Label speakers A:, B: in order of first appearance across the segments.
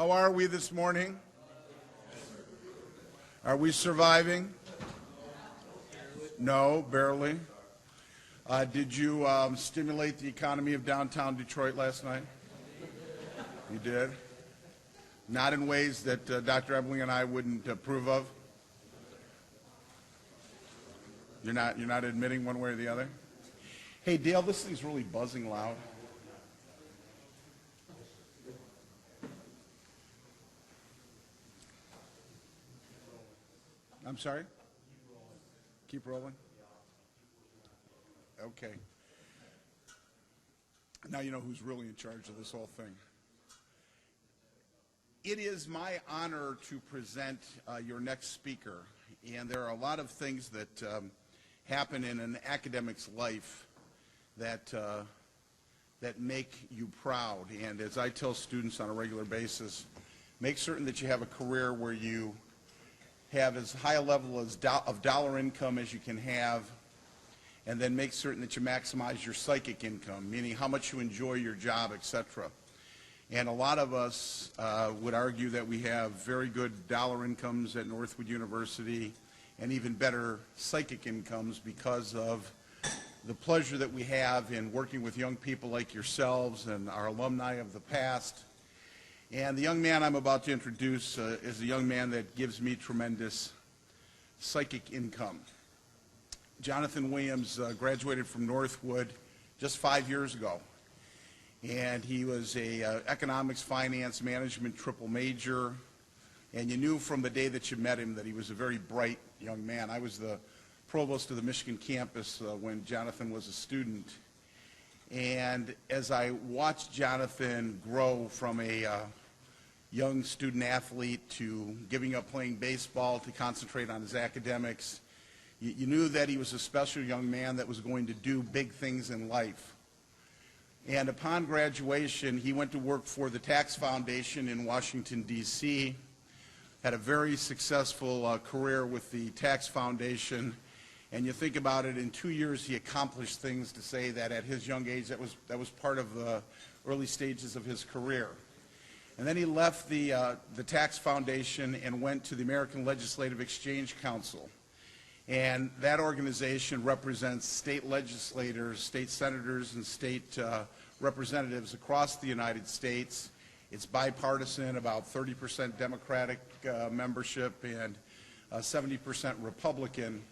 A: How are we this morning? Are we surviving? No, barely. Did you stimulate the economy of downtown Detroit last night? You did? Not in ways that Dr. Ebling and I wouldn't approve of? You're not admitting one way or the other? Hey, Dale, this thing's really buzzing loud. I'm sorry? Keep rolling? Okay. Now you know who's really in charge of this whole thing. It is my honor to present your next speaker, and there are a lot of things that happen in an academic's life that make you proud. And as I tell students on a regular basis, make certain that you have a career where you have as high a level of dollar income as you can have, and then make certain that you maximize your psychic income, meaning how much you enjoy your job, etc. And a lot of us would argue that we have very good dollar incomes at Northwood University and even better psychic incomes because of the pleasure that we have in working with young people like yourselves and our alumni of the past. And the young man I'm about to introduce is a young man that gives me tremendous psychic income. Jonathan Williams graduated from Northwood just 5 years ago. And he was a economics, finance, management triple major. And you knew from the day that you met him that he was a very bright young man. I was the provost of the Michigan campus when Jonathan was a student. And as I watched Jonathan grow from a young student athlete to giving up playing baseball to concentrate on his academics, you knew that he was a special young man that was going to do big things in life. And upon graduation, he went to work for the Tax Foundation in Washington, D.C., had a very successful career with the Tax Foundation. And you think about it, in 2 years he accomplished things to say that at his young age that was part of the early stages of his career. And then he left the Tax Foundation and went to the American Legislative Exchange Council. And that organization represents state legislators, state senators, and state representatives across the United States. It's bipartisan, about 30% Democratic membership and 70% Republican.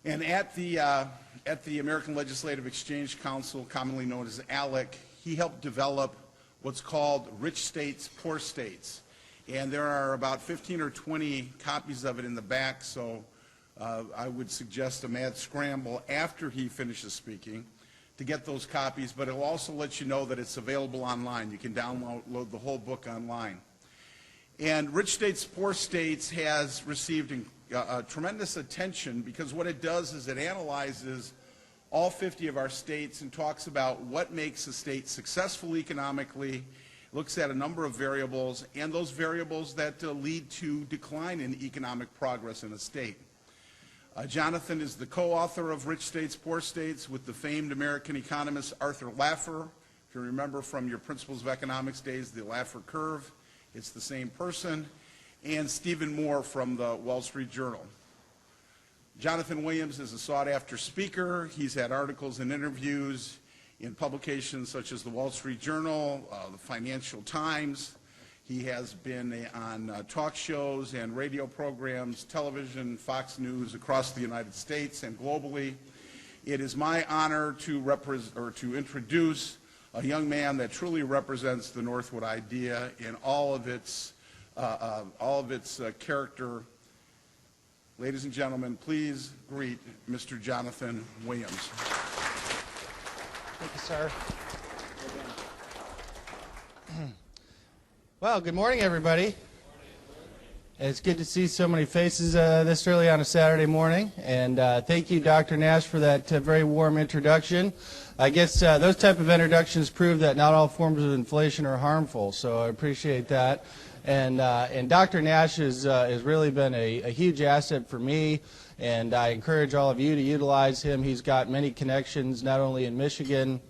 A: And at the American Legislative Exchange Council, commonly known as ALEC, he helped develop what's called Rich States, Poor States. And there are about 15 or 20 copies of it in the back, so I would suggest a mad scramble after he finishes speaking to get those copies, but it'll also let you know that it's available online. You can download the whole book online. And Rich States, Poor States has received tremendous attention because what it does is it analyzes all 50 of our states and talks about what makes a state successful economically, looks at a number of variables, and those variables that lead to decline in economic progress in a state. Jonathan is the co-author of Rich States, Poor States with the famed American economist Arthur Laffer. If you remember from your Principles of Economics days, the Laffer Curve, it's the same person, and Stephen Moore from the Wall Street Journal. Jonathan Williams is a sought-after speaker. He's had articles and interviews in publications such as the Wall Street Journal, the Financial Times. He has been on talk shows and radio programs, television, Fox News across the United States and globally. It is my honor to introduce a young man that truly represents the Northwood idea in all of its character. Ladies and gentlemen, please greet Mr. Jonathan Williams.
B: Thank you, sir. Well, good morning, everybody. It's good to see so many faces this early on a Saturday morning, and thank you, Dr. Nash, for that very warm introduction. I guess those type of introductions prove that not all forms of inflation are harmful, so I appreciate that. And Dr. Nash has really been a huge asset for me, and I encourage all of you to utilize him. He's got many connections, not only in Michigan,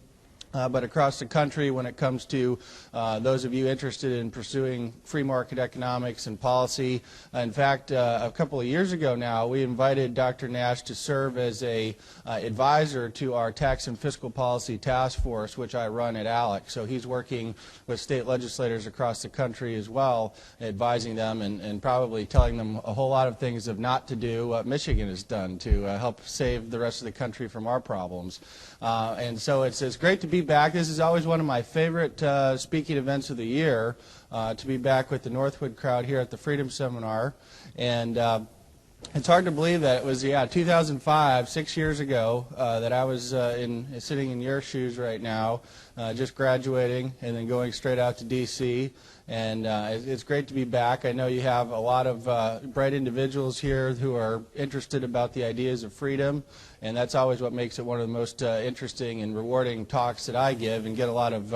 B: but across the country when it comes to those of you interested in pursuing free market economics and policy. In fact, a couple of years ago now, we invited Dr. Nash to serve as a advisor to our tax and fiscal policy task force, which I run at ALEC. So he's working with state legislators across the country as well, advising them and probably telling them a whole lot of things of not to do what Michigan has done to help save the rest of the country from our problems. And so it's great to be back. This is always one of my favorite speaking events of the year, to be back with the Northwood crowd here at the Freedom Seminar. And it's hard to believe that it was, 2005, 6 years ago, that I was sitting in your shoes right now, just graduating and then going straight out to D.C. And it's great to be back. I know you have a lot of bright individuals here who are interested about the ideas of freedom, and that's always what makes it one of the most interesting and rewarding talks that I give, and get a lot of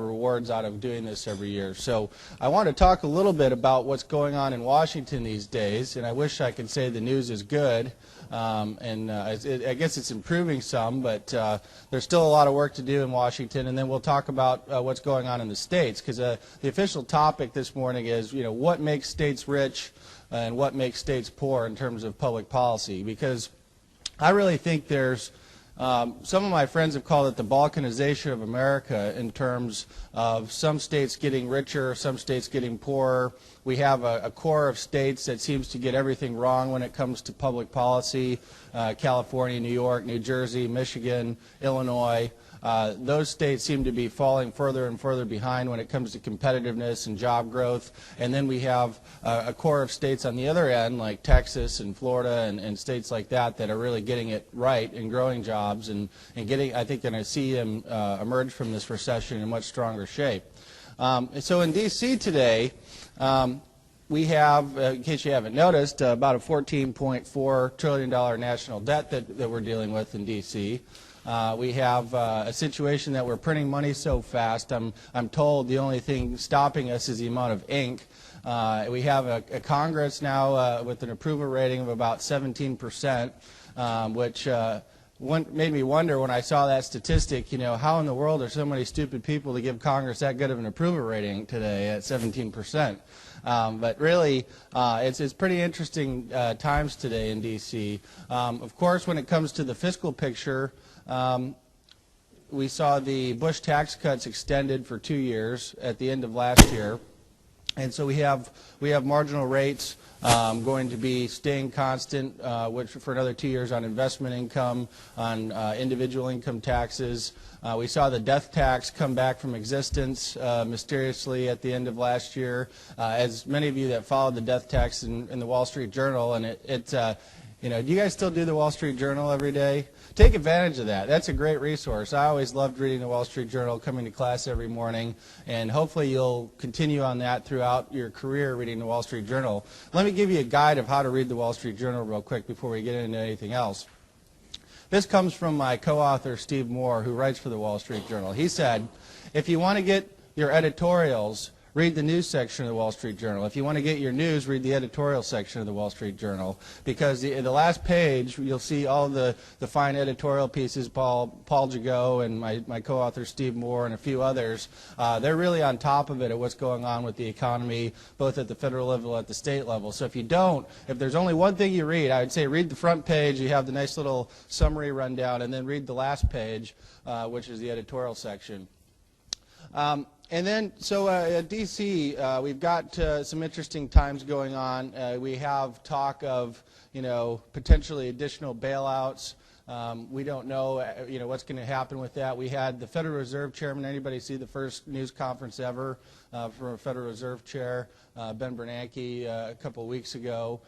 B: rewards out of doing this every year. So I want to talk a little bit about what's going on in Washington these days, and I wish I could say the news is good. I guess it's improving some, but there's still a lot of work to do in Washington. And then we'll talk about what's going on in the states, because the official topic this morning is, what makes states rich and what makes states poor in terms of public policy. Because I really think there's some of my friends have called it the balkanization of America, in terms of some states getting richer, some states getting poorer. We have a core of states that seems to get everything wrong when it comes to public policy. California, New York, New Jersey, Michigan, Illinois. Those states seem to be falling further and further behind when it comes to competitiveness and job growth. And then we have a core of states on the other end, like Texas and Florida and states like that are really getting it right and growing jobs and getting, I think, going to see them emerge from this recession in much stronger shape. So in D.C. today, we have, in case you haven't noticed, about a $14.4 trillion national debt that we're dealing with in D.C. We have a situation that we're printing money so fast, I'm told the only thing stopping us is the amount of ink. We have a Congress now with an approval rating of about 17%, which made me wonder when I saw that statistic, how in the world are so many stupid people to give Congress that good of an approval rating today at 17%? But really, it's pretty interesting times today in D.C. Of course, when it comes to the fiscal picture, we saw the Bush tax cuts extended for 2 years at the end of last year. And so we have marginal rates going to be staying constant, which for another 2 years on investment income, on individual income taxes. We saw the death tax come back from existence mysteriously at the end of last year. As many of you that followed the death tax in the Wall Street Journal, and do you guys still do the Wall Street Journal every day? Take advantage of that. That's a great resource. I always loved reading the Wall Street Journal, coming to class every morning, and hopefully you'll continue on that throughout your career reading the Wall Street Journal. Let me give you a guide of how to read the Wall Street Journal real quick before we get into anything else. This comes from my co-author, Steve Moore, who writes for the Wall Street Journal. He said, if you want to get your editorials, read the news section of the Wall Street Journal. If you want to get your news, read the editorial section of the Wall Street Journal. Because the last page, you'll see all the fine editorial pieces, Paul Jago and my co-author Steve Moore and a few others. They're really on top of it at what's going on with the economy, both at the federal level and at the state level. So if there's only one thing you read, I would say read the front page. You have the nice little summary rundown, and then read the last page, which is the editorial section. And then, so at D.C., we've got some interesting times going on. We have talk of, potentially additional bailouts. We don't know, what's going to happen with that. We had the Federal Reserve Chairman. Anybody see the first news conference ever from a Federal Reserve Chair, Ben Bernanke, a couple of weeks ago,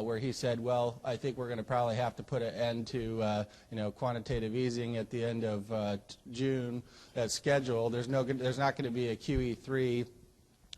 B: where he said, well, I think we're going to probably have to put an end to, quantitative easing at the end of June. That's scheduled. There's not going to be a QE3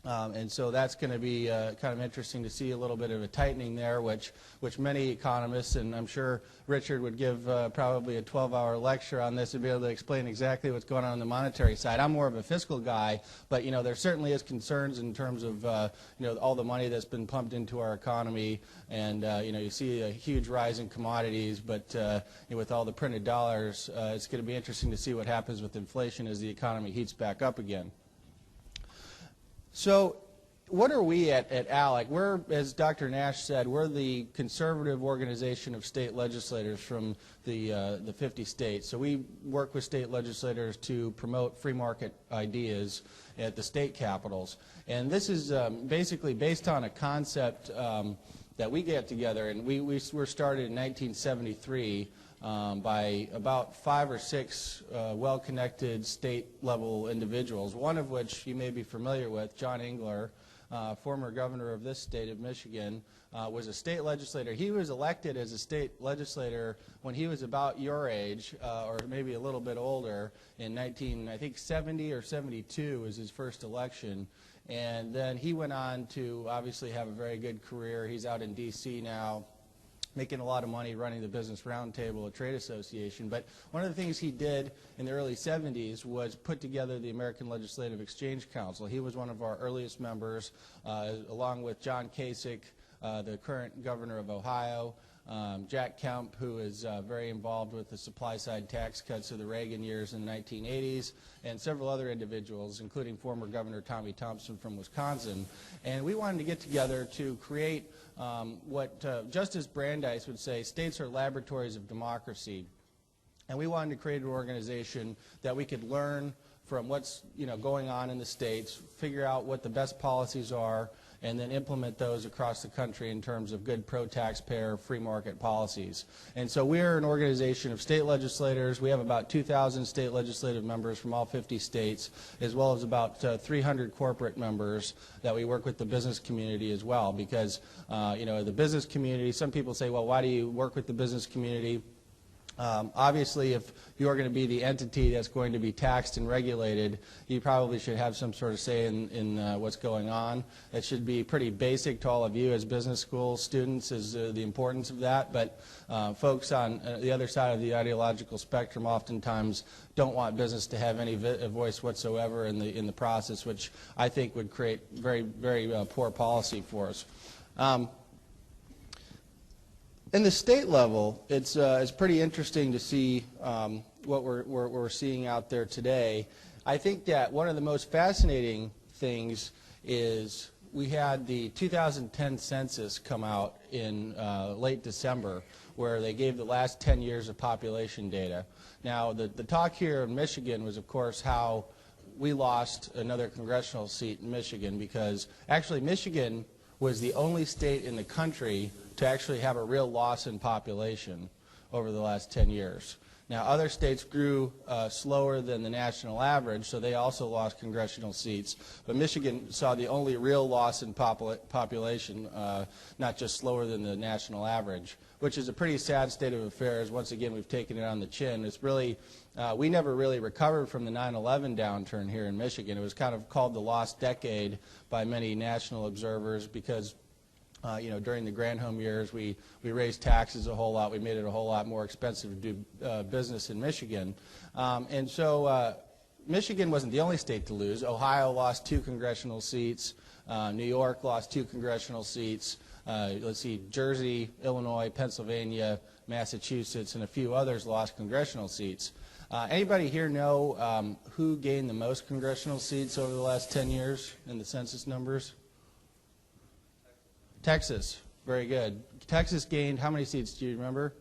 B: And so that's going to be kind of interesting to see a little bit of a tightening there, which many economists, and I'm sure Richard would give probably a 12-hour lecture on this and be able to explain exactly what's going on the monetary side. I'm more of a fiscal guy, but there certainly is concerns in terms of all the money that's been pumped into our economy, and you see a huge rise in commodities, but with all the printed dollars, it's going to be interesting to see what happens with inflation as the economy heats back up again. So what are we at ALEC? We're, as Dr. Nash said, we're the conservative organization of state legislators from the 50 states. So we work with state legislators to promote free market ideas at the state capitals. And this is basically based on a concept that we get together, and we were started in 1973 by about 5 or 6 well-connected state-level individuals, one of which you may be familiar with, John Engler, former governor of this state of Michigan, was a state legislator. He was elected as a state legislator when he was about your age, or maybe a little bit older, in 1970 or 72 was his first election. And then he went on to obviously have a very good career. He's out in D.C. now, making a lot of money running the Business Roundtable, a trade association. But one of the things he did in the early 70s was put together the American Legislative Exchange Council. He was one of our earliest members, along with John Kasich, the current governor of Ohio, Jack Kemp, who is very involved with the supply-side tax cuts of the Reagan years in the 1980s, and several other individuals, including former Governor Tommy Thompson from Wisconsin. And we wanted to get together to create what Justice Brandeis would say, states are laboratories of democracy. And we wanted to create an organization that we could learn from what's going on in the states, figure out what the best policies are, and then implement those across the country in terms of good pro-taxpayer, free market policies. And so we're an organization of state legislators. We have about 2,000 state legislative members from all 50 states, as well as about 300 corporate members that we work with the business community as well. Because the business community, some people say, well, why do you work with the business community? Obviously, if you're going to be the entity that's going to be taxed and regulated, you probably should have some sort of say in what's going on. It should be pretty basic to all of you as business school students, is the importance of that. But folks on the other side of the ideological spectrum oftentimes don't want business to have any voice whatsoever in the process, which I think would create very, very poor policy for us. In the state level, it's pretty interesting to see what we're seeing out there today. I think that one of the most fascinating things is we had the 2010 census come out in late December, where they gave the last 10 years of population data. Now, the talk here in Michigan was, of course, how we lost another congressional seat in Michigan, because actually Michigan was the only state in the country to actually have a real loss in population over the last 10 years. Now, other states grew slower than the national average, so they also lost congressional seats. But Michigan saw the only real loss in population, not just slower than the national average, which is a pretty sad state of affairs. Once again, we've taken it on the chin. It's really, we never really recovered from the 9/11 downturn here in Michigan. It was kind of called the lost decade by many national observers because during the Granholm years, we raised taxes a whole lot. We made it a whole lot more expensive to do business in Michigan. And so Michigan wasn't the only state to lose. Ohio lost 2 congressional seats. New York lost 2 congressional seats. Let's see, Jersey, Illinois, Pennsylvania, Massachusetts, and a few others lost congressional seats. Anybody here know who gained the most congressional seats over the last 10 years in the census numbers? Texas. Very good. Texas gained, how many seats do you remember?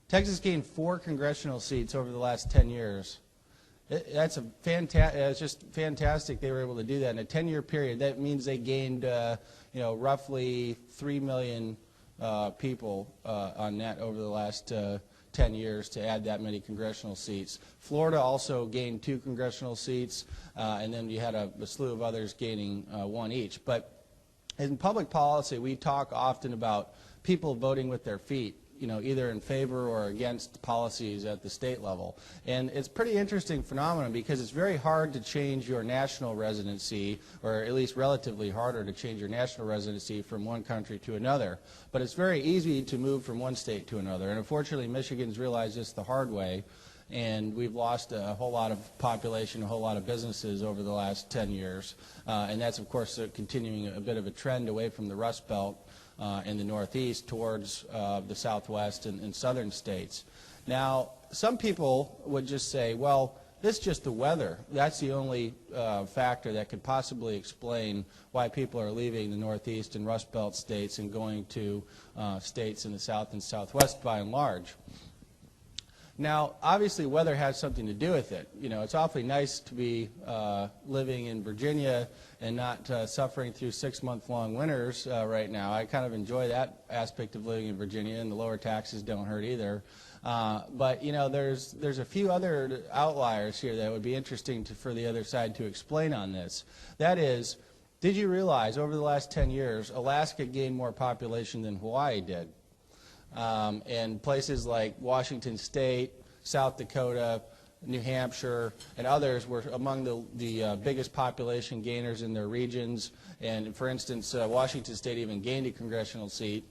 B: Texas gained 4 congressional seats over the last 10 years. That's it's just fantastic they were able to do that in a 10-year period. That means they gained roughly 3 million people on net over the last 10 years to add that many congressional seats. Florida also gained 2 congressional seats, and then you had a slew of others gaining 1 each. But in public policy, we talk often about people voting with their feet. either in favor or against policies at the state level. And it's a pretty interesting phenomenon because it's very hard to change your national residency, or at least relatively harder to change your national residency from one country to another. But it's very easy to move from one state to another. And unfortunately, Michigan's realized this the hard way, and we've lost a whole lot of population, a whole lot of businesses over the last 10 years. And that's, of course, continuing a bit of a trend away from the Rust Belt in the Northeast towards the Southwest and southern states. Now, some people would just say, well, this is just the weather. That's the only factor that could possibly explain why people are leaving the Northeast and Rust Belt states and going to states in the South and Southwest by and large. Now, obviously, weather has something to do with it. It's awfully nice to be living in Virginia and not suffering through 6-month-long winters right now. I kind of enjoy that aspect of living in Virginia, and the lower taxes don't hurt either. But there's a few other outliers here that would be interesting for the other side to explain on this. That is, did you realize over the last 10 years, Alaska gained more population than Hawaii did? And places like Washington State, South Dakota, New Hampshire, and others were among the biggest population gainers in their regions. And for instance, Washington State even gained a congressional seat.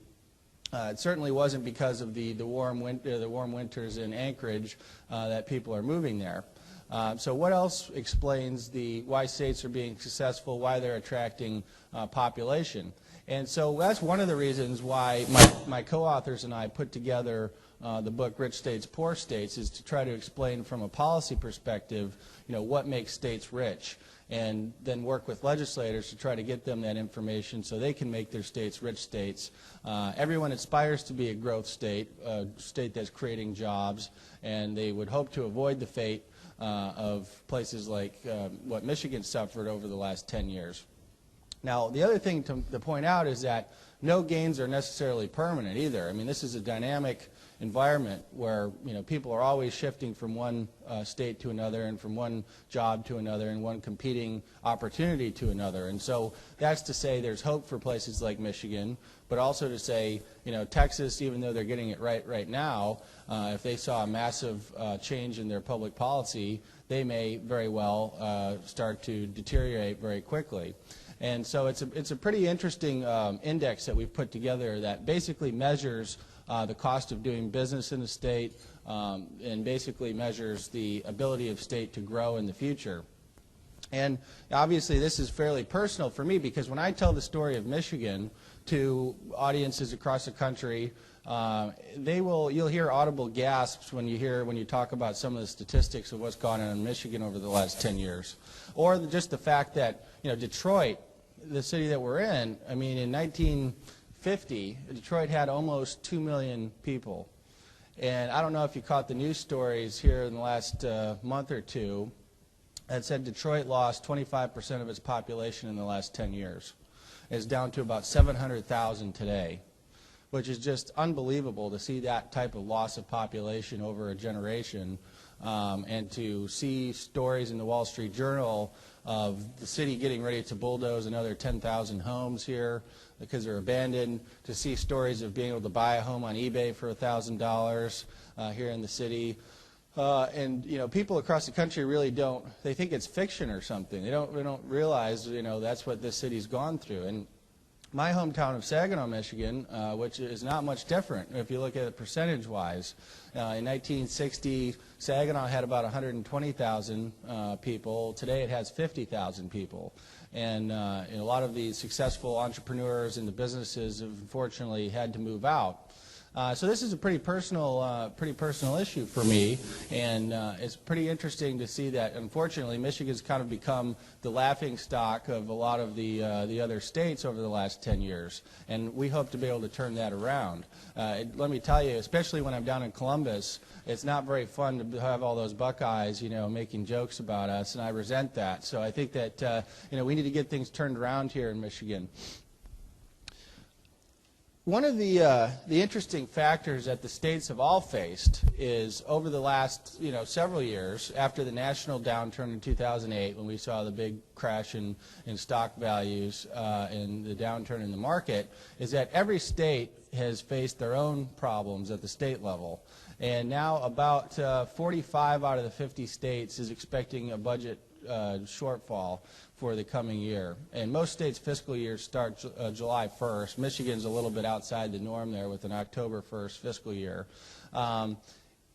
B: It certainly wasn't because of the warm winters in Anchorage that people are moving there. So what else explains why states are being successful, why they're attracting population? And so that's one of the reasons why my co-authors and I put together the book Rich States, Poor States, is to try to explain from a policy perspective, what makes states rich, and then work with legislators to try to get them that information so they can make their states rich states. Everyone aspires to be a growth state, a state that's creating jobs, and they would hope to avoid the fate of places like what Michigan suffered over the last 10 years. Now, the other thing to point out is that no gains are necessarily permanent either. I mean, this is a dynamic environment where people are always shifting from one state to another and from one job to another and one competing opportunity to another. And so that's to say there's hope for places like Michigan, but also to say, Texas, even though they're getting it right now, if they saw a massive change in their public policy, they may very well start to deteriorate very quickly. And so it's a pretty interesting index that we've put together that basically measures the cost of doing business in the state and basically measures the ability of state to grow in the future. And obviously this is fairly personal for me because when I tell the story of Michigan to audiences across the country, you'll hear audible gasps when you talk about some of the statistics of what's gone on in Michigan over the last 10 years. Or just the fact that, Detroit, the city that we're in, I mean, in 1950, Detroit had almost 2 million people. And I don't know if you caught the news stories here in the last month or two that said Detroit lost 25% of its population in the last 10 years. It's down to about 700,000 today, which is just unbelievable to see that type of loss of population over a generation, and to see stories in the Wall Street Journal of the city getting ready to bulldoze another 10,000 homes here because they're abandoned, to see stories of being able to buy a home on eBay for $1,000 here in the city. And people across the country really don't, they think it's fiction or something. They don't realize, that's what this city's gone through. And my hometown of Saginaw, Michigan, which is not much different if you look at it percentage-wise. In 1960, Saginaw had about 120,000 people. Today it has 50,000 people. And a lot of the successful entrepreneurs and the businesses have unfortunately had to move out. So this is a pretty personal issue for me, and it's pretty interesting to see that, unfortunately, Michigan's kind of become the laughingstock of a lot of the other states over the last 10 years, and we hope to be able to turn that around. Let me tell you, especially when I'm down in Columbus, it's not very fun to have all those Buckeyes, making jokes about us, and I resent that. So I think that, we need to get things turned around here in Michigan. One of the interesting factors that the states have all faced is over the last several years, after the national downturn in 2008, when we saw the big crash in stock values and the downturn in the market, is that every state has faced their own problems at the state level. And now about 45 out of the 50 states is expecting a budget shortfall for the coming year. And most states' fiscal years start July 1st. Michigan's a little bit outside the norm there with an October 1st fiscal year.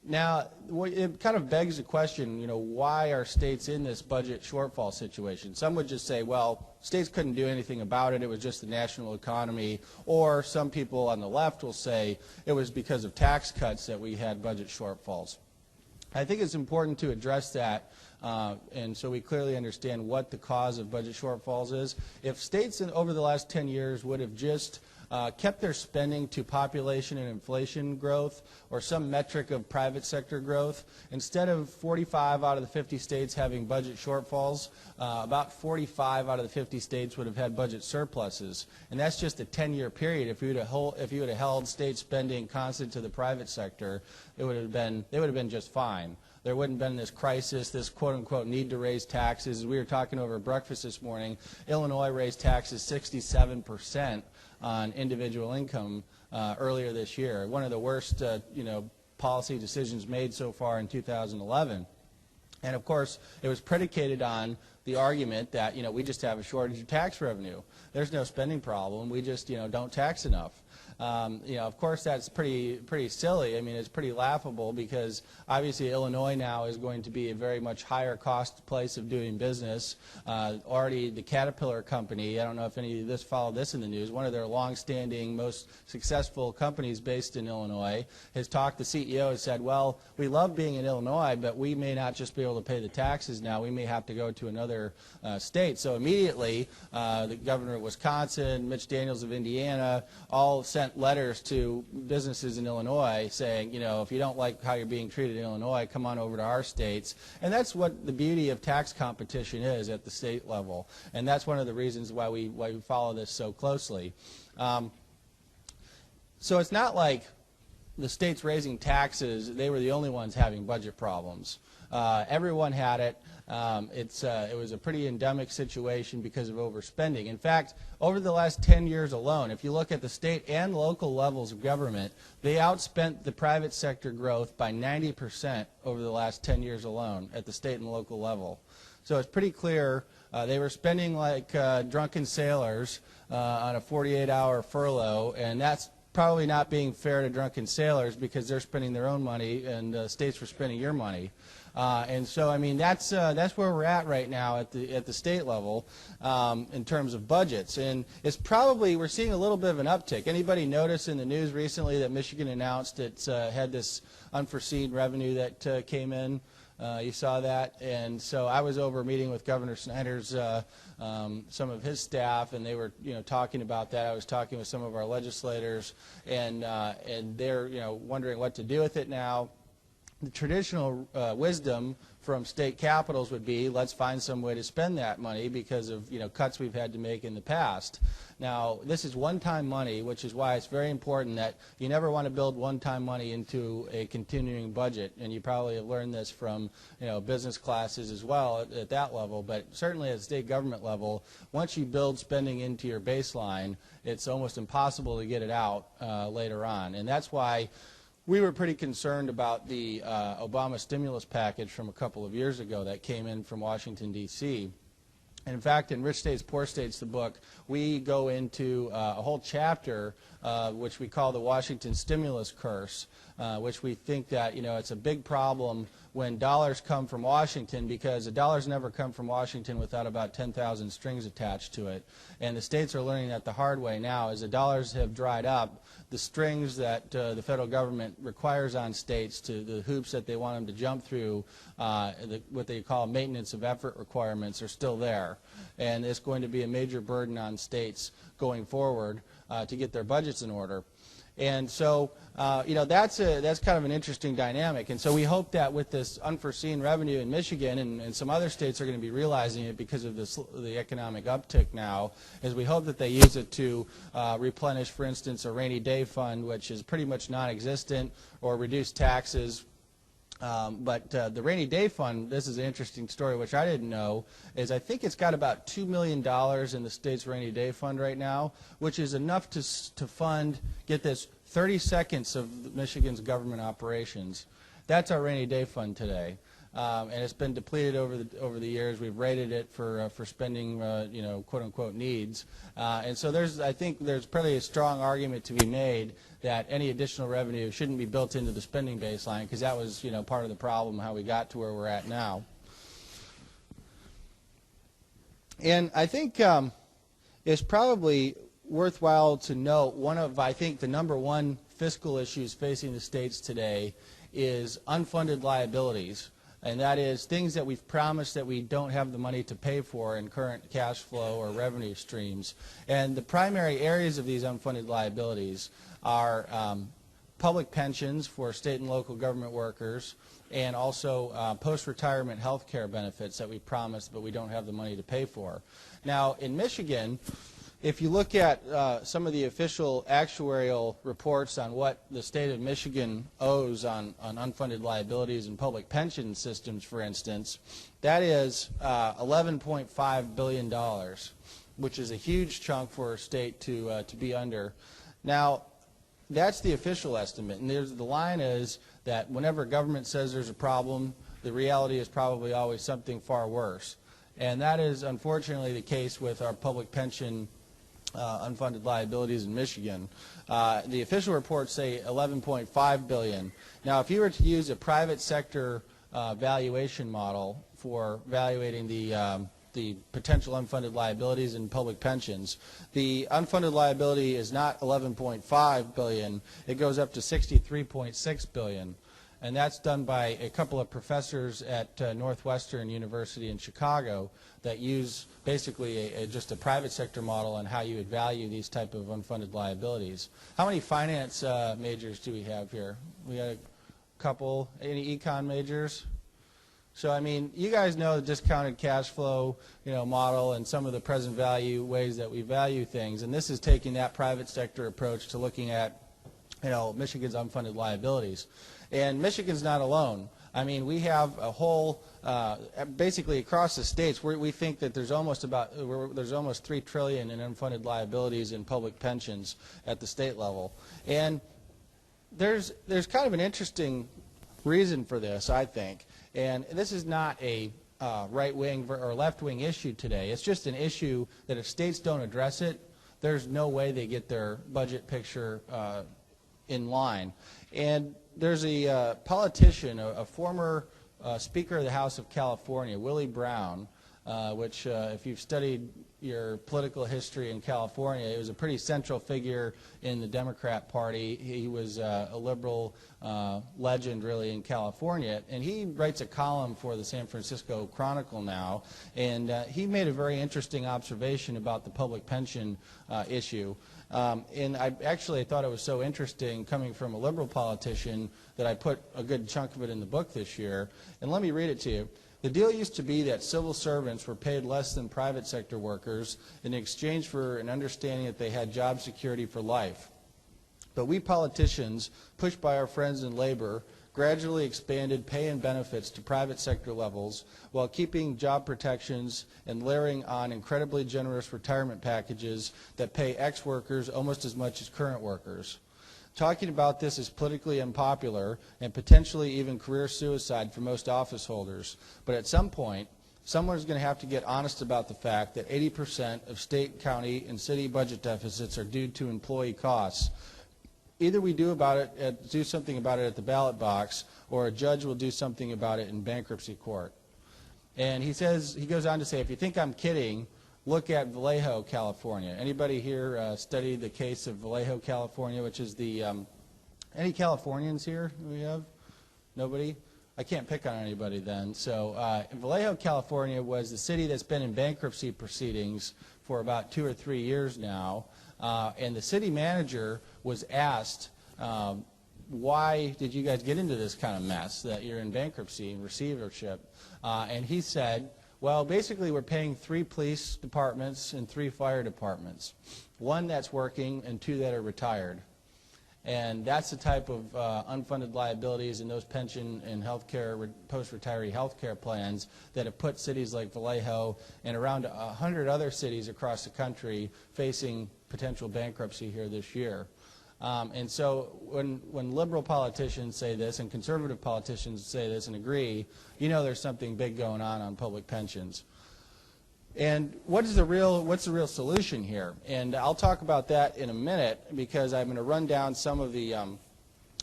B: Now, it kind of begs the question, why are states in this budget shortfall situation? Some would just say, well, states couldn't do anything about it. It was just the national economy. Or some people on the left will say it was because of tax cuts that we had budget shortfalls. I think it's important to address that, and so we clearly understand what the cause of budget shortfalls is. If states over the last 10 years would have just kept their spending to population and inflation growth or some metric of private sector growth, instead of 45 out of the 50 states having budget shortfalls, about 45 out of the 50 states would have had budget surpluses. And that's just a 10-year period. If you would have held state spending constant to the private sector, they would have been just fine. There wouldn't have been this crisis, this quote-unquote need to raise taxes. As we were talking over breakfast this morning, Illinois raised taxes 67% on individual income earlier this year. One of the worst policy decisions made so far in 2011. And of course, it was predicated on the argument that we just have a shortage of tax revenue. There's no spending problem. We just don't tax enough. Of course, that's pretty silly. I mean, it's pretty laughable because obviously Illinois now is going to be a very much higher cost place of doing business. Already the Caterpillar company, I don't know if any of this followed this in the news, one of their long-standing, most successful companies based in Illinois has talked, the CEO has said, well, we love being in Illinois, but we may not just be able to pay the taxes now. We may have to go to another state. So immediately, the governor of Wisconsin, Mitch Daniels of Indiana, all sent letters to businesses in Illinois saying, if you don't like how you're being treated in Illinois, come on over to our states. And that's what the beauty of tax competition is at the state level. And that's one of the reasons why we follow this so closely. So it's not like the states raising taxes, they were the only ones having budget problems. Everyone had it. It was a pretty endemic situation because of overspending. In fact, over the last 10 years alone, if you look at the state and local levels of government, they outspent the private sector growth by 90% over the last 10 years alone at the state and local level. So it's pretty clear they were spending like drunken sailors on a 48-hour furlough, and that's probably not being fair to drunken sailors because they're spending their own money and states were spending your money. And so, I mean, that's where we're at right now at the state level in terms of budgets. And it's probably, we're seeing a little bit of an uptick. Anybody notice in the news recently that Michigan announced it had this unforeseen revenue that came in? You saw that. And so I was over meeting with Governor Snyder's, some of his staff, and they were talking about that. I was talking with some of our legislators, and they're wondering what to do with it now. The traditional wisdom from state capitals would be, let's find some way to spend that money because of cuts we've had to make in the past. Now, this is one-time money, which is why it's very important that you never want to build one-time money into a continuing budget. And you probably have learned this from business classes as well at that level. But certainly at the state government level, once you build spending into your baseline, it's almost impossible to get it out later on. And that's why we were pretty concerned about the Obama stimulus package from a couple of years ago that came in from Washington, D.C. And in fact, in Rich States, Poor States, the book, we go into a whole chapter which we call the Washington stimulus curse, which we think that it's a big problem when dollars come from Washington, because the dollars never come from Washington without about 10,000 strings attached to it. And the states are learning that the hard way now. As the dollars have dried up, the strings that the federal government requires on states, to the hoops that they want them to jump through, what they call maintenance of effort requirements, are still there. And it's going to be a major burden on states going forward to get their budgets in order. And so, that's kind of an interesting dynamic. And so we hope that with this unforeseen revenue in Michigan, and some other states are going to be realizing it because of the economic uptick now, is we hope that they use it to replenish, for instance, a rainy day fund, which is pretty much non-existent, or reduce taxes. But the rainy day fund, this is an interesting story, which I didn't know, is I think it's got about $2 million in the state's rainy day fund right now, which is enough to fund, get this, 30 seconds of Michigan's government operations. That's our rainy day fund today. And it's been depleted over the years. We've rated it for spending, you know, quote unquote needs. And so I think there's probably a strong argument to be made that any additional revenue shouldn't be built into the spending baseline, because that was, you know, part of the problem, how we got to where we're at now. And I think it's probably worthwhile to note one of, I think, the number one fiscal issues facing the states today is unfunded liabilities. And that is things that we've promised that we don't have the money to pay for in current cash flow or revenue streams. And the primary areas of these unfunded liabilities are public pensions for state and local government workers, and also post-retirement health care benefits that we promised but we don't have the money to pay for. Now, in Michigan, if you look at some of the official actuarial reports on what the state of Michigan owes on unfunded liabilities and public pension systems, for instance, that is $11.5 billion, which is a huge chunk for a state to be under. Now, that's the official estimate, and the line is that whenever government says there's a problem, the reality is probably always something far worse. And that is unfortunately the case with our public pension unfunded liabilities in Michigan. The official reports say $11.5 billion. Now, if you were to use a private sector valuation model for evaluating the potential unfunded liabilities in public pensions, the unfunded liability is not $11.5 billion. It goes up to $63.6 billion. And that's done by a couple of professors at Northwestern University in Chicago that use basically just a private sector model on how you would value these type of unfunded liabilities. How many finance majors do we have here? We got a couple. Any econ majors? So, I mean, you guys know the discounted cash flow, you know, model and some of the present value ways that we value things. And this is taking that private sector approach to looking at, you know, Michigan's unfunded liabilities. And Michigan's not alone. I mean, we have a whole, basically across the states, we think that there's almost $3 trillion in unfunded liabilities in public pensions at the state level. And there's kind of an interesting reason for this, I think. And this is not a right-wing or left-wing issue today. It's just an issue that if states don't address it, there's no way they get their budget picture in line. And there's a politician, a former Speaker of the House of California, Willie Brown, which if you've studied your political history in California, he was a pretty central figure in the Democrat Party. He was a liberal legend, really, in California. And he writes a column for the San Francisco Chronicle now. And he made a very interesting observation about the public pension issue. And I actually thought it was so interesting coming from a liberal politician that I put a good chunk of it in the book this year. And let me read it to you. The deal used to be that civil servants were paid less than private sector workers in exchange for an understanding that they had job security for life. But we politicians, pushed by our friends in labor, gradually expanded pay and benefits to private sector levels while keeping job protections and layering on incredibly generous retirement packages that pay ex-workers almost as much as current workers. Talking about this is politically unpopular and potentially even career suicide for most office holders. But at some point, someone's going to have to get honest about the fact that 80% of state, county, and city budget deficits are due to employee costs. Either we do something about it at the ballot box, or a judge will do something about it in bankruptcy court. And he goes on to say, if you think I'm kidding, look at Vallejo, California. Anybody here study the case of Vallejo, California, which is the, any Californians here we have? Nobody? I can't pick on anybody then. So Vallejo, California was the city that's been in bankruptcy proceedings for about 2 or 3 years now. And the city manager was asked, why did you guys get into this kind of mess that you're in bankruptcy and receivership? And he said, well, basically we're paying 3 police departments and 3 fire departments, 1 that's working and 2 that are retired. And that's the type of unfunded liabilities in those pension and healthcare, post-retiree healthcare plans that have put cities like Vallejo and around 100 other cities across the country facing potential bankruptcy here this year. And so when liberal politicians say this and conservative politicians say this and agree, you know there's something big going on public pensions. And what's the real solution here? And I'll talk about that in a minute because I'm going to run down some of the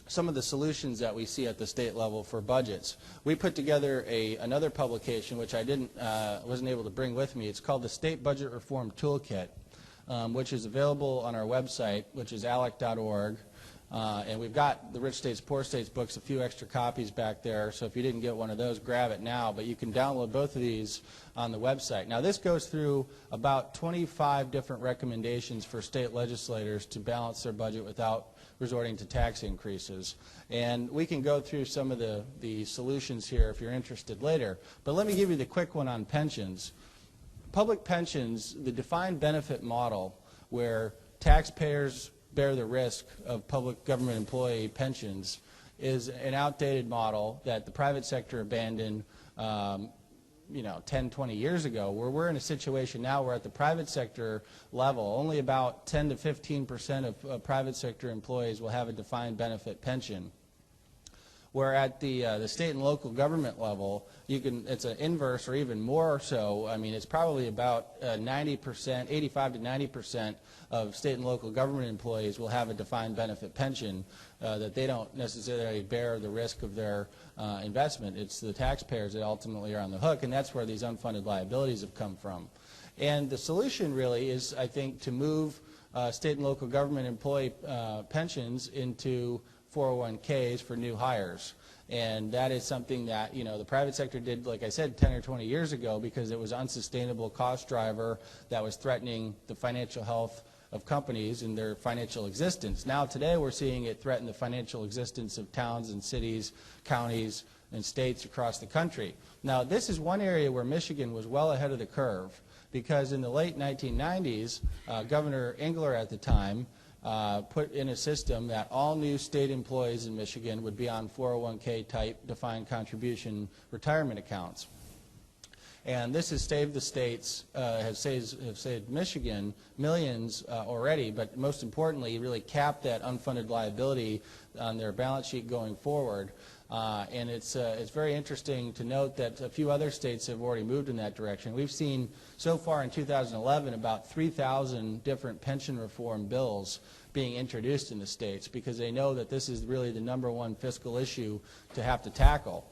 B: solutions that we see at the state level for budgets. We put together another publication which I wasn't able to bring with me. It's called the State Budget Reform Toolkit, which is available on our website, which is alec.org. And we've got the Rich States, Poor States books, a few extra copies back there. So if you didn't get one of those, grab it now. But you can download both of these on the website. Now, this goes through about 25 different recommendations for state legislators to balance their budget without resorting to tax increases. And we can go through some of the solutions here if you're interested later. But let me give you the quick one on pensions. Public pensions, the defined benefit model where taxpayers bear the risk of public government employee pensions is an outdated model that the private sector abandoned 10, 20 years ago, where we're in a situation now where at the private sector level, only about 10 to 15% of private sector employees will have a defined benefit pension. Where at the state and local government level, it's an inverse or even more so. I mean, it's probably about 90%, 85 to 90% of state and local government employees will have a defined benefit pension that they don't necessarily bear the risk of their investment. It's the taxpayers that ultimately are on the hook, and that's where these unfunded liabilities have come from. And the solution really is, I think, to move state and local government employee pensions into 401ks for new hires. And that is something that, the private sector did, like I said, 10 or 20 years ago because it was an unsustainable cost driver that was threatening the financial health of companies and their financial existence. Now today we're seeing it threaten the financial existence of towns and cities, counties, and states across the country. Now this is one area where Michigan was well ahead of the curve because in the late 1990s, Governor Engler at the time put in a system that all new state employees in Michigan would be on 401k type defined contribution retirement accounts. And this has saved the states, have saved Michigan millions already, but most importantly, really capped that unfunded liability on their balance sheet going forward. And it's very interesting to note that a few other states have already moved in that direction. We've seen so far in 2011 about 3,000 different pension reform bills being introduced in the states because they know that this is really the #1 fiscal issue to have to tackle.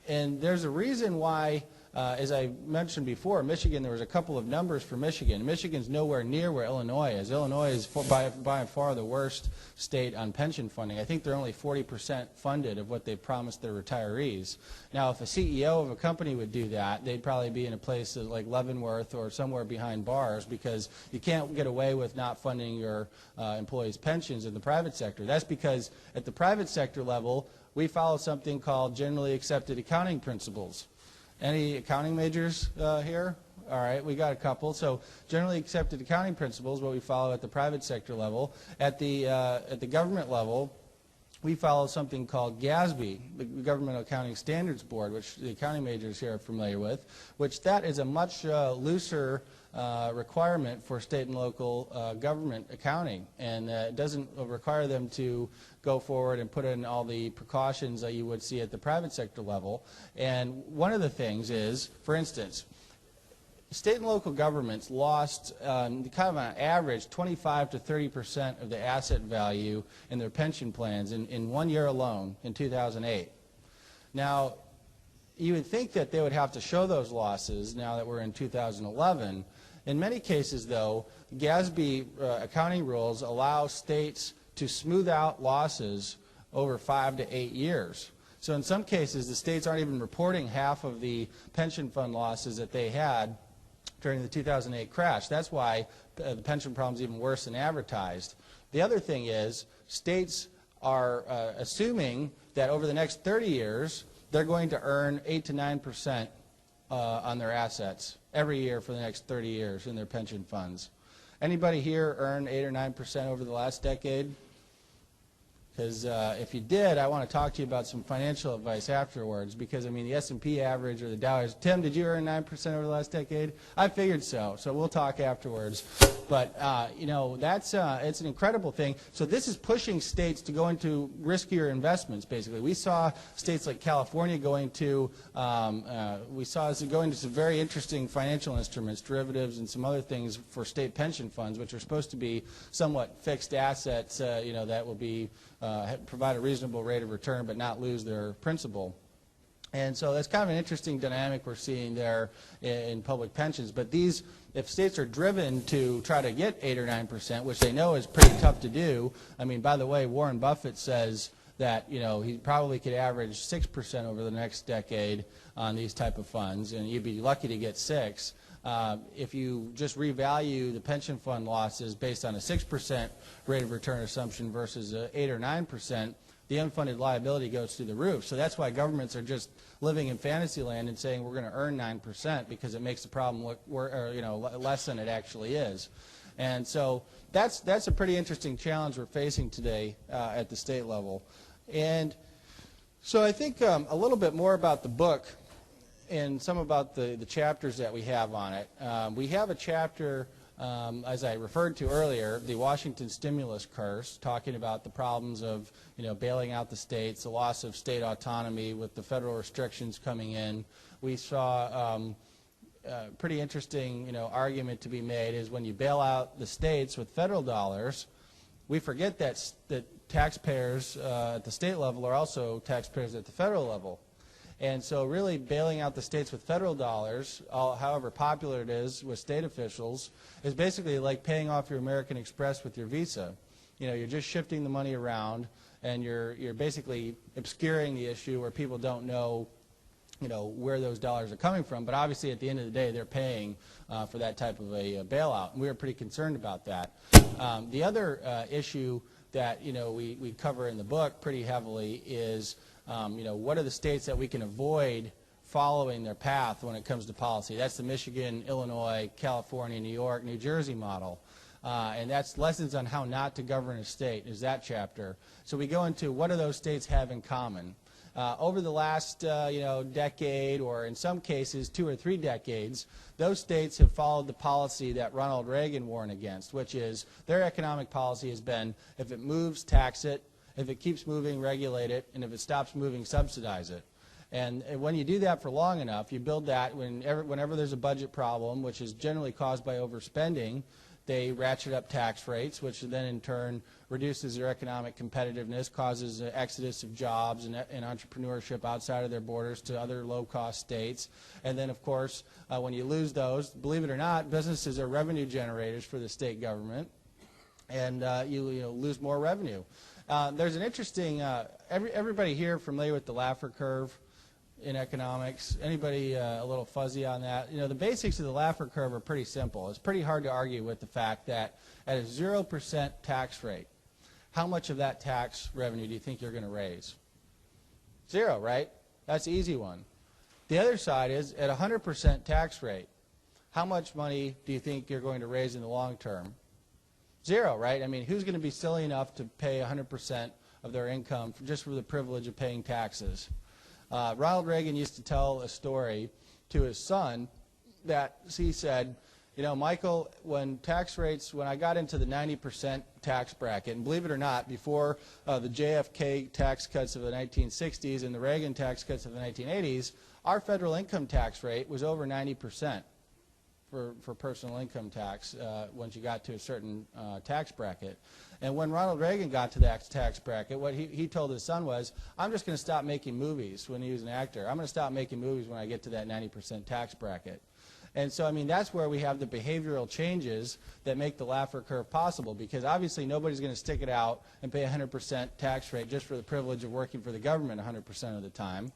B: And there's a reason why, as I mentioned before, Michigan, there was a couple of numbers for Michigan. Michigan's nowhere near where Illinois is. Illinois is by far the worst state on pension funding. I think they're only 40% funded of what they promised their retirees. Now, if a CEO of a company would do that, they'd probably be in a place like Leavenworth or somewhere behind bars because you can't get away with not funding your employees' pensions in the private sector. That's because at the private sector level, we follow something called generally accepted accounting principles. Any accounting majors here? All right, we got a couple. So generally accepted accounting principles, what we follow at the private sector level. At the government level, we follow something called GASB, the Government Accounting Standards Board, which the accounting majors here are familiar with, which that is a much looser requirement for state and local government accounting, and it doesn't require them to go forward and put in all the precautions that you would see at the private sector level. And one of the things is, for instance, state and local governments lost kind of on average 25 to 30% of the asset value in their pension plans in 1 year alone in 2008. Now, you would think that they would have to show those losses now that we're in 2011. In many cases, though, GASB accounting rules allow states to smooth out losses over 5 to 8 years. So in some cases, the states aren't even reporting half of the pension fund losses that they had during the 2008 crash. That's why the pension problem is even worse than advertised. The other thing is states are assuming that over the next 30 years, they're going to earn 8 to 9% on their assets every year for the next 30 years in their pension funds. Anybody here earn 8 or 9% over the last decade? Because if you did, I want to talk to you about some financial advice afterwards. Because, I mean, the S&P average or the Dow. Tim, did you earn 9% over the last decade? I figured so. So we'll talk afterwards. But, you know, that's it's an incredible thing. So this is pushing states to go into riskier investments, basically. We saw states like California going to, we saw us going to some very interesting financial instruments, derivatives, and some other things for state pension funds, which are supposed to be somewhat fixed assets, you know, that will be provide a reasonable rate of return but not lose their principal. And so that's kind of an interesting dynamic we're seeing there in public pensions. But these, if states are driven to try to get 8 or 9%, which they know is pretty tough to do. I mean, by the way, Warren Buffett says that, you know, he probably could average 6% over the next decade on these type of funds, and you'd be lucky to get 6. If you just revalue the pension fund losses based on a 6% rate of return assumption versus 8 or 9%, the unfunded liability goes through the roof. So that's why governments are just living in fantasy land and saying we're going to earn 9% because it makes the problem look, you know, less than it actually is. And so that's a pretty interesting challenge we're facing today at the state level. And so I think a little bit more about the book and some about the chapters that we have on it. We have a chapter, as I referred to earlier, the Washington stimulus curse, talking about the problems of, you know, bailing out the states, the loss of state autonomy with the federal restrictions coming in. We saw a pretty interesting, you know, argument to be made is when you bail out the states with federal dollars, we forget that taxpayers at the state level are also taxpayers at the federal level. And so really bailing out the states with federal dollars, however popular it is with state officials, is basically like paying off your American Express with your Visa. You know, you're just shifting the money around, and you're basically obscuring the issue where people don't know, you know, where those dollars are coming from. But obviously at the end of the day, they're paying for that type of a bailout, and we were pretty concerned about that. The other issue that, you know, we cover in the book pretty heavily is you know, what are the states that we can avoid following their path when it comes to policy? That's the Michigan, Illinois, California, New York, New Jersey model. And that's lessons on how not to govern a state is that chapter. So we go into what do those states have in common. Over the last you know, decade, or in some cases 2 or 3 decades, those states have followed the policy that Ronald Reagan warned against, which is their economic policy has been if it moves, tax it. If it keeps moving, regulate it, and if it stops moving, subsidize it. And when you do that for long enough, you build that whenever there's a budget problem, which is generally caused by overspending, they ratchet up tax rates, which then in turn reduces their economic competitiveness, causes an exodus of jobs and entrepreneurship outside of their borders to other low-cost states. And then, of course, when you lose those, believe it or not, businesses are revenue generators for the state government, and you lose more revenue. There's an interesting, everybody here familiar with the Laffer Curve in economics? Anybody a little fuzzy on that? You know, the basics of the Laffer Curve are pretty simple. It's pretty hard to argue with the fact that at a 0% tax rate, how much of that tax revenue do you think you're going to raise? 0, right? That's the easy one. The other side is at a 100% tax rate, how much money do you think you're going to raise in the long term? 0, right? I mean, who's going to be silly enough to pay 100% of their income just for the privilege of paying taxes? Ronald Reagan used to tell a story to his son that he said, you know, Michael, when I got into the 90% tax bracket, and believe it or not, before the JFK tax cuts of the 1960s and the Reagan tax cuts of the 1980s, our federal income tax rate was over 90%. For personal income tax once you got to a certain tax bracket. And when Ronald Reagan got to that tax bracket, what he told his son was, I'm just going to stop making movies when he was an actor. I'm going to stop making movies when I get to that 90% tax bracket. And so, I mean, that's where we have the behavioral changes that make the Laffer Curve possible, because obviously nobody's going to stick it out and pay 100% tax rate just for the privilege of working for the government 100% of the time.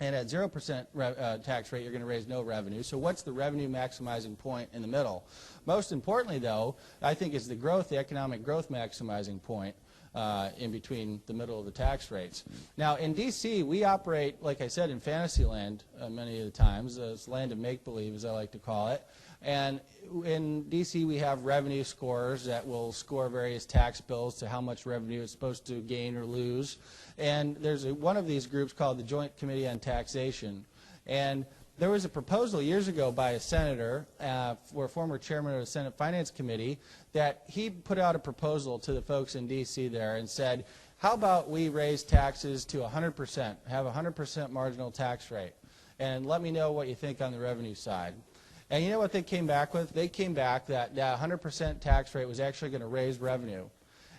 B: And at 0% tax rate, you're going to raise no revenue. So what's the revenue maximizing point in the middle? Most importantly, though, I think is the economic growth maximizing point in between the middle of the tax rates. Now, in D.C., we operate, like I said, in fantasy land many of the times. It's land of make-believe, as I like to call it. And in D.C. we have revenue scores that will score various tax bills to how much revenue it's supposed to gain or lose. And there's one of these groups called the Joint Committee on Taxation. And there was a proposal years ago by a senator, for a former chairman of the Senate Finance Committee, that he put out a proposal to the folks in D.C. there and said, how about we raise taxes to 100%, have a 100% marginal tax rate, and let me know what you think on the revenue side. And you know what they came back with? They came back that that 100% tax rate was actually going to raise revenue.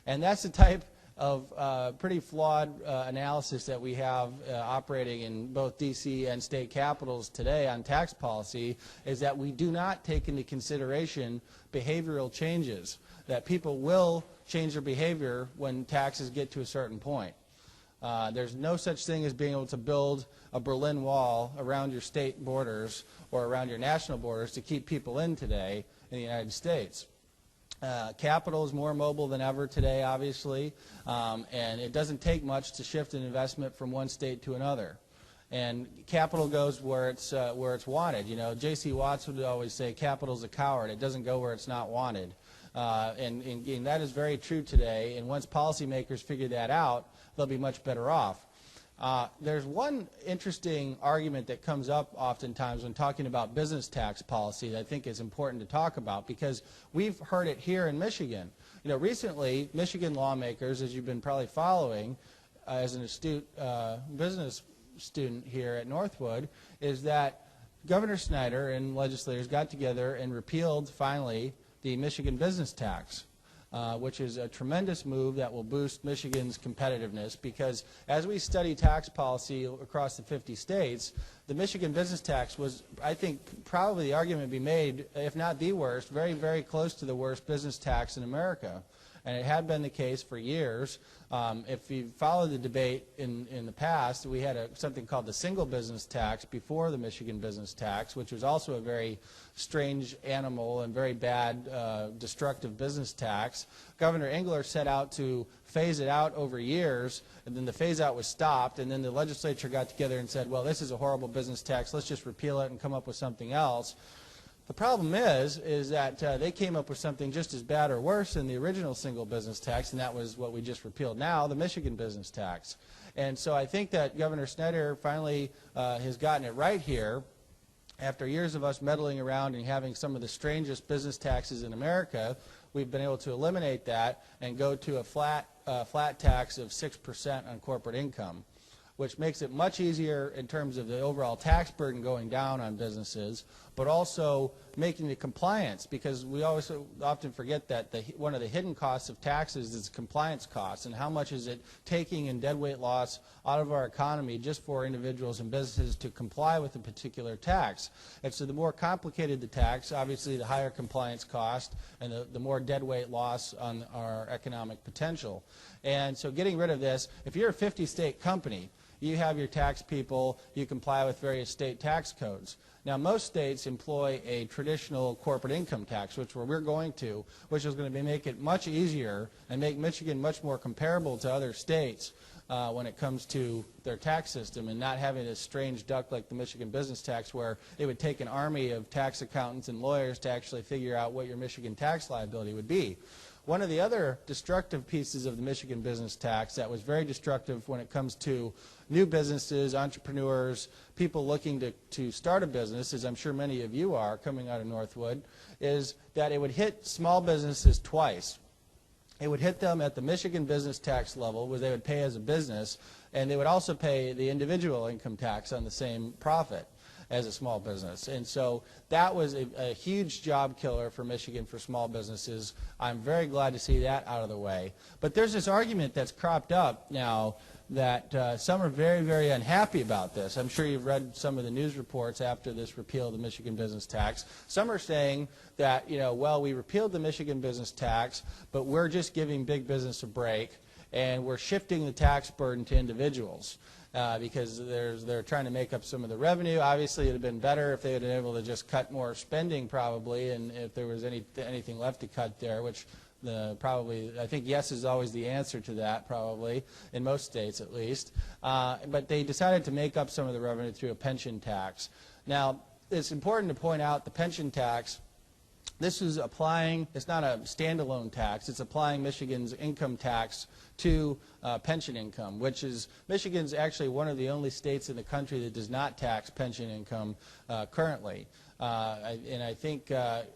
B: And that's the type of pretty flawed analysis that we have operating in both D.C. and state capitals today on tax policy, is that we do not take into consideration behavioral changes, that people will change their behavior when taxes get to a certain point. There's no such thing as being able to build a Berlin Wall around your state borders or around your national borders to keep people in today in the United States. Capital is more mobile than ever today, obviously, and it doesn't take much to shift an investment from one state to another. And capital goes where it's wanted. You know, J.C. Watts would always say, "Capital's a coward; it doesn't go where it's not wanted." And that is very true today. And once policymakers figure that out, they'll be much better off. There's one interesting argument that comes up oftentimes when talking about business tax policy that I think is important to talk about, because we've heard it here in Michigan. You know, recently, Michigan lawmakers, as you've been probably following as an astute business student here at Northwood, is that Governor Snyder and legislators got together and repealed, finally, the Michigan business tax. Which is a tremendous move that will boost Michigan's competitiveness, because as we study tax policy across the 50 states, the Michigan business tax was, I think, probably the argument would be made, if not the worst, very, very close to the worst business tax in America. And it had been the case for years. If you follow the debate in the past, we had something called the single business tax before the Michigan business tax, which was also a very strange animal and very bad, destructive business tax. Governor Engler set out to phase it out over years, and then the phase out was stopped, and then the legislature got together and said, well, this is a horrible business tax, let's just repeal it and come up with something else. The problem is that they came up with something just as bad or worse than the original single business tax, and that was what we just repealed now, the Michigan business tax. And so I think that Governor Snyder finally has gotten it right here. After years of us meddling around and having some of the strangest business taxes in America, we've been able to eliminate that and go to a flat tax of 6% on corporate income, which makes it much easier in terms of the overall tax burden going down on businesses, but also making the compliance, because we always often forget that one of the hidden costs of taxes is compliance costs, and how much is it taking in deadweight loss out of our economy just for individuals and businesses to comply with a particular tax. And so the more complicated the tax, obviously the higher compliance cost and the more deadweight loss on our economic potential. And so getting rid of this, if you're a 50-state company, you have your tax people, you comply with various state tax codes. Now, most states employ a traditional corporate income tax, which we're going to, which is going to make it much easier and make Michigan much more comparable to other states when it comes to their tax system, and not having this strange duck like the Michigan business tax, where it would take an army of tax accountants and lawyers to actually figure out what your Michigan tax liability would be. One of the other destructive pieces of the Michigan business tax that was very destructive when it comes to new businesses, entrepreneurs, people looking to start a business, as I'm sure many of you are coming out of Northwood, is that it would hit small businesses twice. It would hit them at the Michigan business tax level, where they would pay as a business, and they would also pay the individual income tax on the same profit as a small business. And so that was a huge job killer for Michigan for small businesses. I'm very glad to see that out of the way. But there's this argument that's cropped up now that some are very, very unhappy about this. I'm sure you've read some of the news reports after this repeal of the Michigan business tax. Some are saying that, well, we repealed the Michigan business tax, but we're just giving big business a break, and we're shifting the tax burden to individuals. Because they're trying to make up some of the revenue. Obviously, it would have been better if they had been able to just cut more spending, probably, and if there was anything left to cut there, which probably, I think yes is always the answer to that, probably, in most states at least. But they decided to make up some of the revenue through a pension tax. Now, it's important to point out the pension tax This is applying, it's not a standalone tax, it's applying Michigan's income tax to pension income, which is, Michigan's actually one of the only states in the country that does not tax pension income currently. And I think the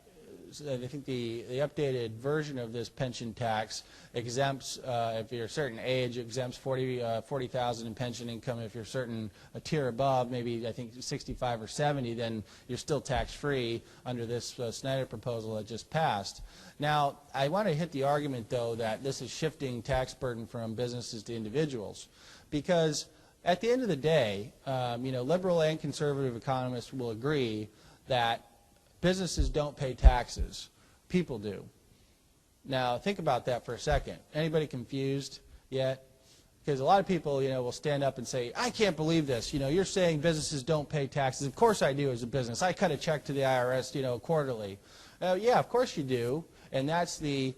B: updated version of this pension tax exempts, if you're a certain age, exempts $40,000 in pension income. If you're a certain tier above, maybe I think 65 or 70, then you're still tax-free under this Snyder proposal that just passed. Now, I want to hit the argument, though, that this is shifting tax burden from businesses to individuals, because at the end of the day, liberal and conservative economists will agree that businesses don't pay taxes. People do. Now, think about that for a second. Anybody confused yet? Because a lot of people, will stand up and say, I can't believe this. You're saying businesses don't pay taxes. Of course I do as a business. I cut a check to the IRS, quarterly. Yeah, of course you do. And that's the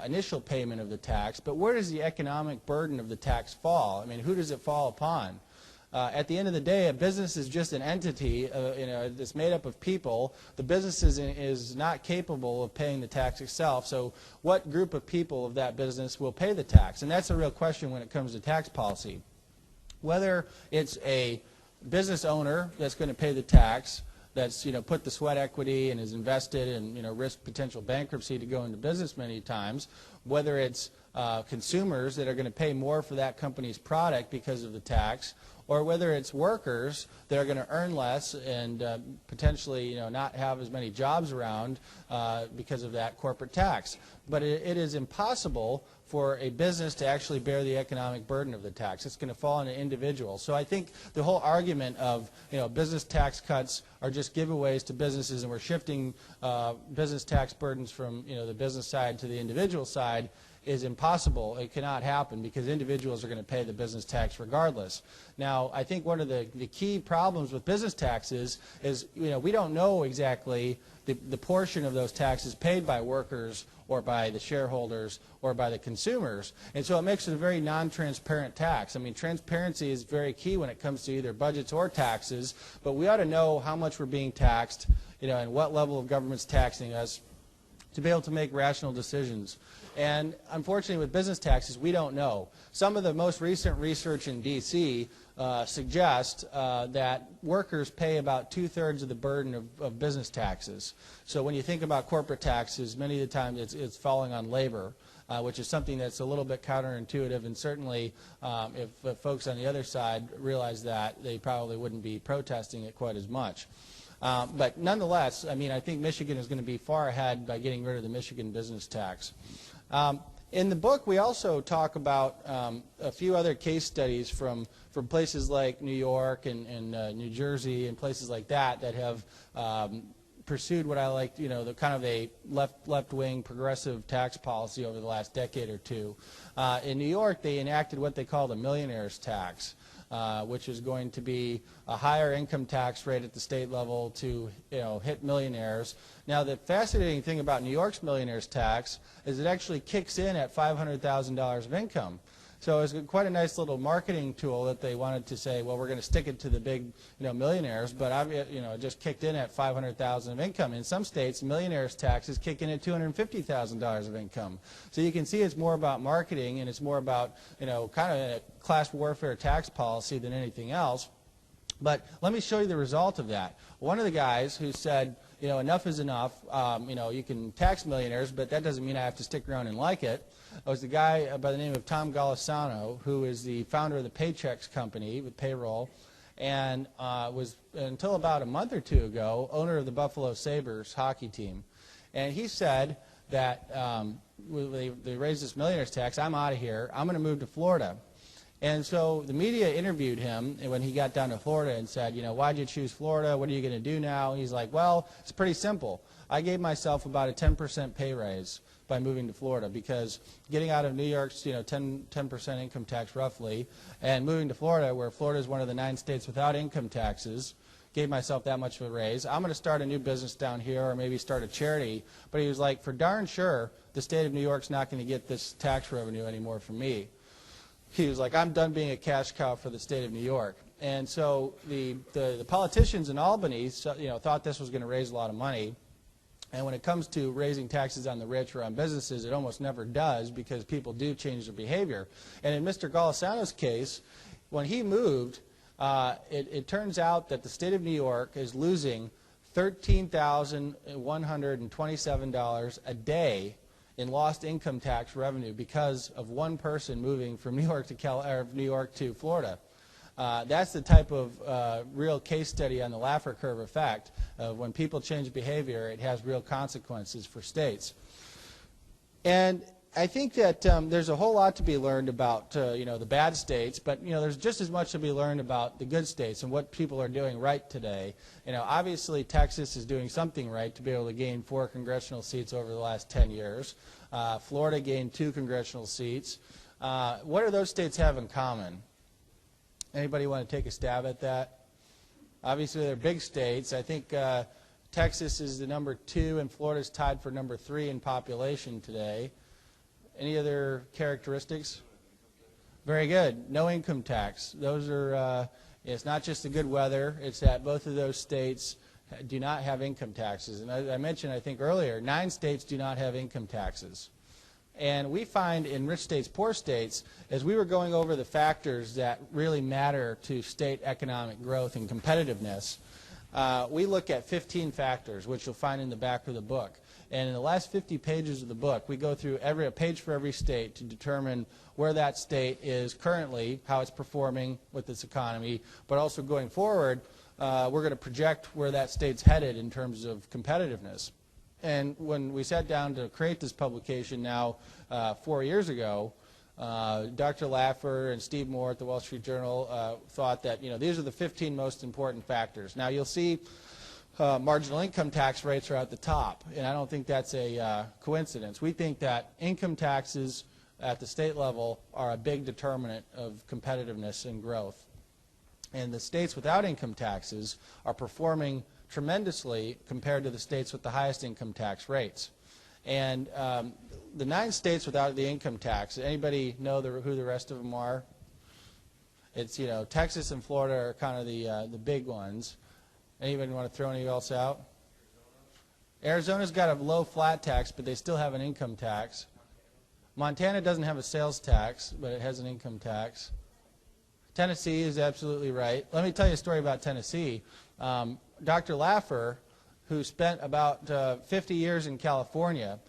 B: initial payment of the tax. But where does the economic burden of the tax fall? I mean, who does it fall upon? At the end of the day, a business is just an entity, that's made up of people. The business is not capable of paying the tax itself. So what group of people of that business will pay the tax? And that's a real question when it comes to tax policy. Whether it's a business owner that's going to pay the tax, that's put the sweat equity and is invested and risked potential bankruptcy to go into business many times, whether it's consumers that are going to pay more for that company's product because of the tax, or whether it's workers that are going to earn less and potentially not have as many jobs around because of that corporate tax. But it is impossible for a business to actually bear the economic burden of the tax. It's going to fall on an individual. So I think the whole argument of business tax cuts are just giveaways to businesses, and we're shifting business tax burdens from the business side to the individual side is impossible. It cannot happen because individuals are going to pay the business tax regardless. Now, I think one of the key problems with business taxes is we don't know exactly the portion of those taxes paid by workers or by the shareholders or by the consumers. And so it makes it a very non-transparent tax. I mean, transparency is very key when it comes to either budgets or taxes, but we ought to know how much we're being taxed, and what level of government's taxing us to be able to make rational decisions. And unfortunately with business taxes, we don't know. Some of the most recent research in D.C. Suggests that workers pay about 2/3 of the burden of business taxes. So when you think about corporate taxes, many of the time it's falling on labor, which is something that's a little bit counterintuitive, and certainly if folks on the other side realize that, they probably wouldn't be protesting it quite as much. But nonetheless, I mean, I think Michigan is going to be far ahead by getting rid of the Michigan business tax. In the book, we also talk about a few other case studies from places like New York and New Jersey and places like that have pursued what I like, the kind of a left-wing progressive tax policy over the last decade or two. In New York, they enacted what they called a millionaire's tax, which is going to be a higher income tax rate at the state level to hit millionaires. Now, the fascinating thing about New York's millionaire's tax is it actually kicks in at $500,000 of income. So it's quite a nice little marketing tool that they wanted to say, well, we're going to stick it to the big millionaires, but it just kicked in at $500,000 of income. In some states, millionaire's tax is kicking at $250,000 of income. So you can see it's more about marketing, and it's more about kind of a class warfare tax policy than anything else. But let me show you the result of that. One of the guys who said, enough is enough, you can tax millionaires, but that doesn't mean I have to stick around and like it, was the guy by the name of Tom Golisano, who is the founder of the Paychex company with payroll, and was, until about a month or two ago, owner of the Buffalo Sabres hockey team. And he said that they raised this millionaire's tax, I'm out of here, I'm going to move to Florida. And so the media interviewed him when he got down to Florida and said, why'd you choose Florida? What are you going to do now? And he's like, well, it's pretty simple. I gave myself about a 10% pay raise by moving to Florida, because getting out of New York's 10% income tax roughly, and moving to Florida, where Florida is one of the 9 states without income taxes, gave myself that much of a raise. I'm going to start a new business down here, or maybe start a charity. But he was like, for darn sure, the state of New York's not going to get this tax revenue anymore from me. He was like, I'm done being a cash cow for the state of New York. And so the politicians in Albany thought this was going to raise a lot of money. And when it comes to raising taxes on the rich or on businesses, it almost never does because people do change their behavior. And in Mr. Golisano's case, when he moved, it turns out that the state of New York is losing $13,127 a day in lost income tax revenue because of one person moving from New York to Florida. That's the type of real case study on the Laffer Curve effect. When people change behavior, it has real consequences for states. And I think that there's a whole lot to be learned about the bad states, but there's just as much to be learned about the good states and what people are doing right today. Obviously Texas is doing something right to be able to gain 4 congressional seats over the last 10 years. Florida gained 2 congressional seats. What do those states have in common? Anybody want to take a stab at that? Obviously they're big states. I think Texas is the number 2 and Florida's tied for number 3 in population today. Any other characteristics? Very good. No income tax. Those are, it's not just the good weather, it's that both of those states do not have income taxes. And as I mentioned, I think earlier, 9 states do not have income taxes. And we find in rich states, poor states, as we were going over the factors that really matter to state economic growth and competitiveness, we look at 15 factors, which you'll find in the back of the book. And in the last 50 pages of the book, we go through a page for every state to determine where that state is currently, how it's performing with its economy, but also going forward, we're going to project where that state's headed in terms of competitiveness. And when we sat down to create this publication now 4 years ago, Dr. Laffer and Steve Moore at the Wall Street Journal thought that these are the 15 most important factors. Now you'll see marginal income tax rates are at the top, and I don't think that's a coincidence. We think that income taxes at the state level are a big determinant of competitiveness and growth. And the states without income taxes are performing tremendously compared to the states with the highest income tax rates. And the 9 states without the income tax, anybody know who the rest of them are? It's, Texas and Florida are kind of the big ones. Anybody want to throw any else out? Arizona's got a low flat tax, but they still have an income tax. Montana doesn't have a sales tax, but it has an income tax. Tennessee is absolutely right. Let me tell you a story about Tennessee. Dr. Laffer, who spent about 50 years in California,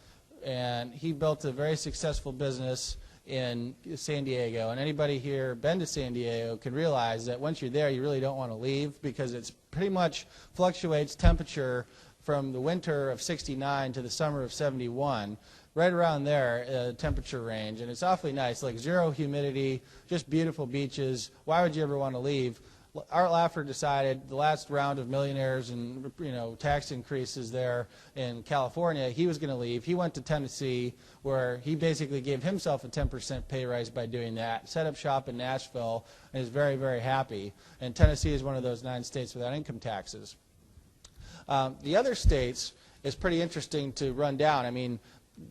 B: and he built a very successful business in San Diego. And anybody here been to San Diego can realize that once you're there, you really don't want to leave because it's pretty much fluctuates temperature from the winter of 69 to the summer of 71. Right around there, temperature range, and it's awfully nice, like 0 humidity, just beautiful beaches. Why would you ever want to leave? Art Laffer decided the last round of millionaires and tax increases there in California, he was going to leave. He went to Tennessee, where he basically gave himself a 10% pay rise by doing that, set up shop in Nashville, and is very, very happy. And Tennessee is one of those 9 states without income taxes. The other states is pretty interesting to run down. I mean,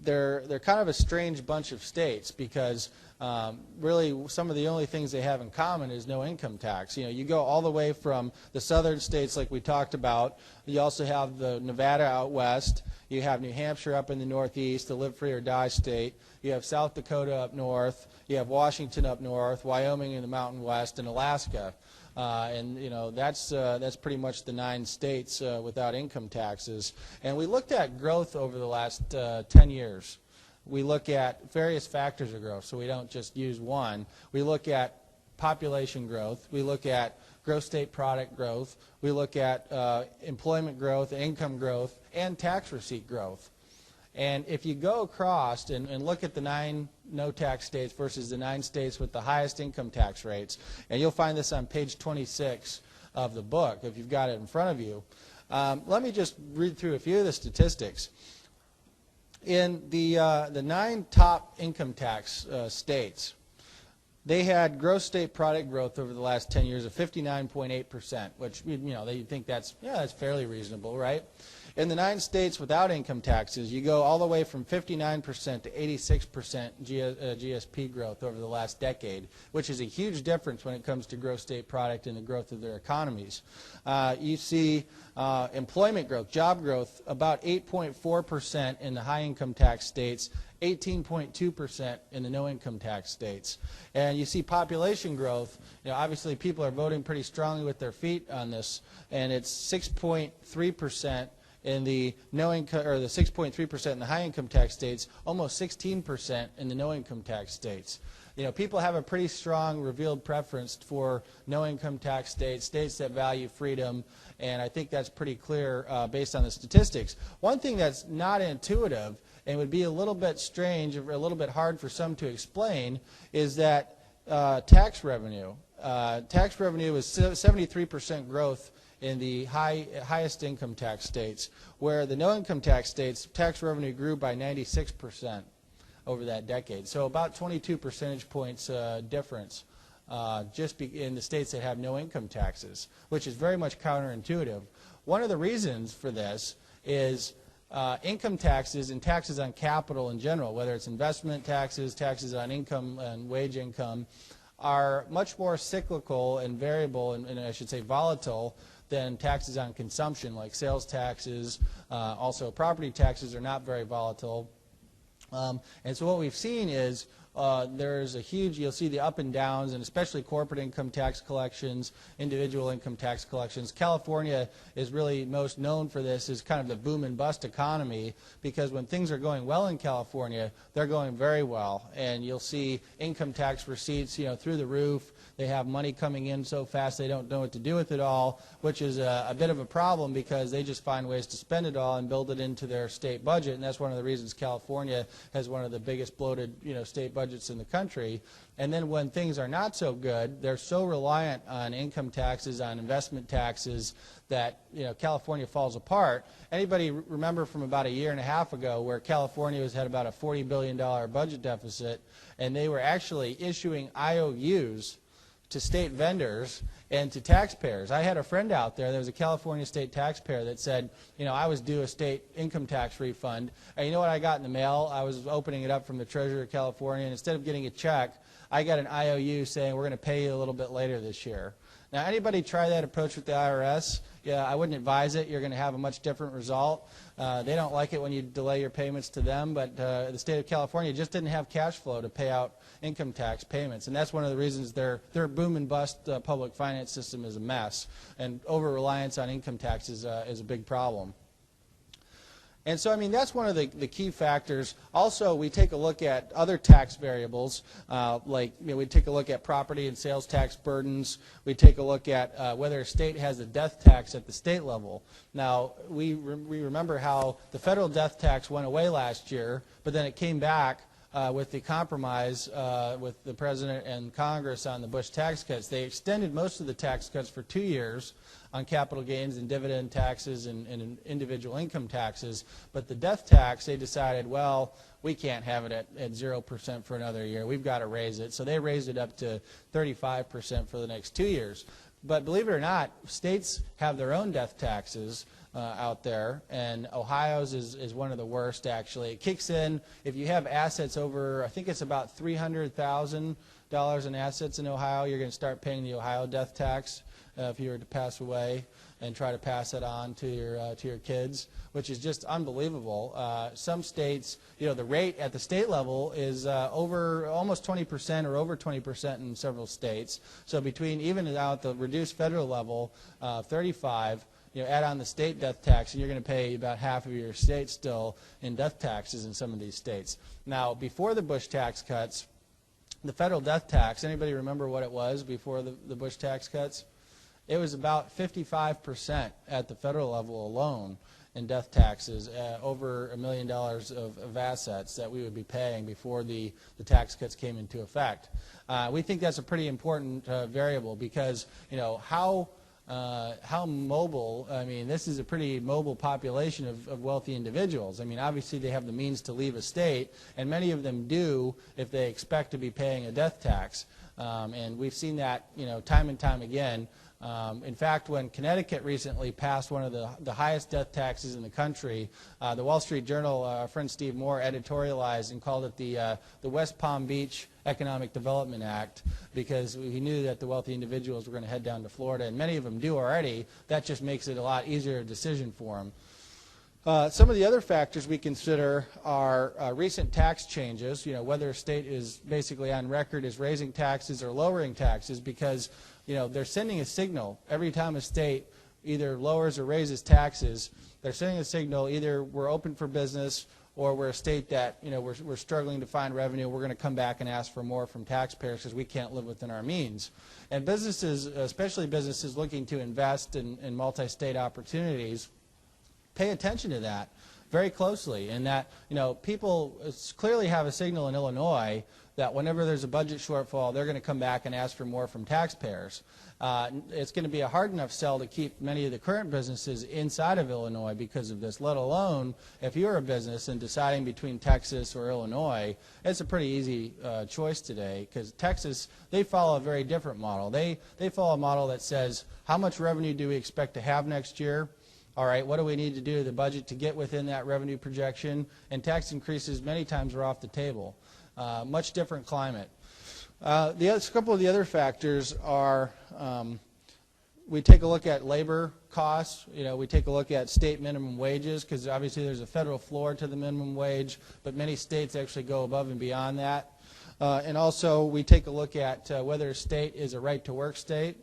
B: they're kind of a strange bunch of states because really some of the only things they have in common is no income tax. You go all the way from the southern states like we talked about. You also have the Nevada out west. You have New Hampshire up in the northeast, the live free or die state. You have South Dakota up north. You have Washington up north, Wyoming in the mountain west, and Alaska. And that's pretty much the 9 states without income taxes. And we looked at growth over the last 10 years. We look at various factors of growth, so we don't just use one. We look at population growth. We look at gross state product growth. We look at employment growth, income growth, and tax receipt growth. And if you go across and look at the 9 no-tax states versus the 9 states with the highest income tax rates, and you'll find this on page 26 of the book if you've got it in front of you. Let me just read through a few of the statistics. In the 9 top income tax states, they had gross state product growth over the last 10 years of 59.8%, which they think that's fairly reasonable, right? In the 9 states without income taxes, you go all the way from 59% to 86% GSP growth over the last decade, which is a huge difference when it comes to gross state product and the growth of their economies. You see employment growth, job growth, about 8.4% in the high income tax states, 18.2% in the no income tax states. And you see population growth, obviously people are voting pretty strongly with their feet on this, and it's 6.3% in the no income, or the 6.3% in the high income tax states, almost 16% in the no income tax states. People have a pretty strong revealed preference for no income tax states, states that value freedom, and I think that's pretty clear based on the statistics. One thing that's not intuitive and would be a little bit strange or a little bit hard for some to explain is that tax revenue. Tax revenue is 73% growth in the highest income tax states, where the no income tax states, tax revenue grew by 96% over that decade. So about 22 percentage points difference just in the states that have no income taxes, which is very much counterintuitive. One of the reasons for this is income taxes and taxes on capital in general, whether it's investment taxes, taxes on income and wage income, are much more cyclical and variable and I should say volatile than taxes on consumption like sales taxes. Also property taxes are not very volatile. And so what we've seen is there's a huge, you'll see the up and downs, and especially corporate income tax collections, individual income tax collections. California is really most known for this as kind of the boom and bust economy, because when things are going well in California, they're going very well. And you'll see income tax receipts, through the roof. They have money coming in so fast they don't know what to do with it all, which is a bit of a problem because they just find ways to spend it all and build it into their state budget. And that's one of the reasons California has one of the biggest bloated state budgets in the country. And then when things are not so good, they're so reliant on income taxes, on investment taxes, that California falls apart. Anybody remember from about a year and a half ago where California had about a $40 billion budget deficit, and they were actually issuing IOUs to state vendors and to taxpayers. I had a friend out there that was a California state taxpayer that said, I was due a state income tax refund, and you know what I got in the mail? I was opening it up from the Treasurer of California, and instead of getting a check, I got an IOU saying we're going to pay you a little bit later this year. Now, anybody try that approach with the IRS? Yeah, I wouldn't advise it. You're going to have a much different result. They don't like it when you delay your payments to them, but the state of California just didn't have cash flow to pay out income tax payments, and that's one of the reasons their boom and bust public finance system is a mess, and over-reliance on income tax is a big problem. And so, that's one of the key factors. Also, we take a look at other tax variables, like we take a look at property and sales tax burdens. We take a look at whether a state has a death tax at the state level. Now, we remember how the federal death tax went away last year, but then it came back with the compromise with the President and Congress on the Bush tax cuts. They extended most of the tax cuts for 2 years on capital gains and dividend taxes and individual income taxes. But the death tax, they decided, well, we can't have it at 0% for another year. We've got to raise it. So they raised it up to 35% for the next 2 years. But believe it or not, states have their own death taxes out there, and Ohio's is one of the worst, actually. It kicks in if you have assets over, I think it's about $300,000 in assets in Ohio, you're going to start paying the Ohio death tax if you were to pass away, and try to pass it on to your kids, which is just unbelievable. Some states, the rate at the state level is over almost 20% or over 20% in several states. So between even now at the reduced federal level, 35%, add on the state death tax, and you're going to pay about half of your state still in death taxes in some of these states. Now, before the Bush tax cuts, the federal death tax, anybody remember what it was before the Bush tax cuts? It was about 55% at the federal level alone in death taxes, over $1 million of assets that we would be paying before the tax cuts came into effect. We think that's a pretty important variable because, how mobile, this is a pretty mobile population of wealthy individuals. Obviously they have the means to leave a state, and many of them do if they expect to be paying a death tax. And we've seen that, time and time again. In fact, when Connecticut recently passed one of the highest death taxes in the country, the Wall Street Journal, our friend Steve Moore, editorialized and called it the West Palm Beach Economic Development Act, because he knew that the wealthy individuals were going to head down to Florida, and many of them do already. That just makes it a lot easier decision for them. Some of the other factors we consider are recent tax changes, whether a state is basically on record as raising taxes or lowering taxes, because they're sending a signal every time a state either lowers or raises taxes. They're sending a signal either we're open for business or we're a state that we're struggling to find revenue. We're going to come back and ask for more from taxpayers because we can't live within our means. And businesses, especially businesses looking to invest in multi-state opportunities, pay attention to that very closely, and that people clearly have a signal in Illinois that whenever there's a budget shortfall, they're going to come back and ask for more from taxpayers. It's going to be a hard enough sell to keep many of the current businesses inside of Illinois because of this, let alone if you're a business and deciding between Texas or Illinois. It's a pretty easy choice today, because Texas, they follow a very different model. They follow a model that says, how much revenue do we expect to have next year? All right, what do we need to do to the budget to get within that revenue projection? And tax increases many times are off the table. Much different climate. A couple of the other factors are we take a look at labor costs. We take a look at state minimum wages, because obviously there's a federal floor to the minimum wage, but many states actually go above and beyond that. And also we take a look at whether a state is a right-to-work state.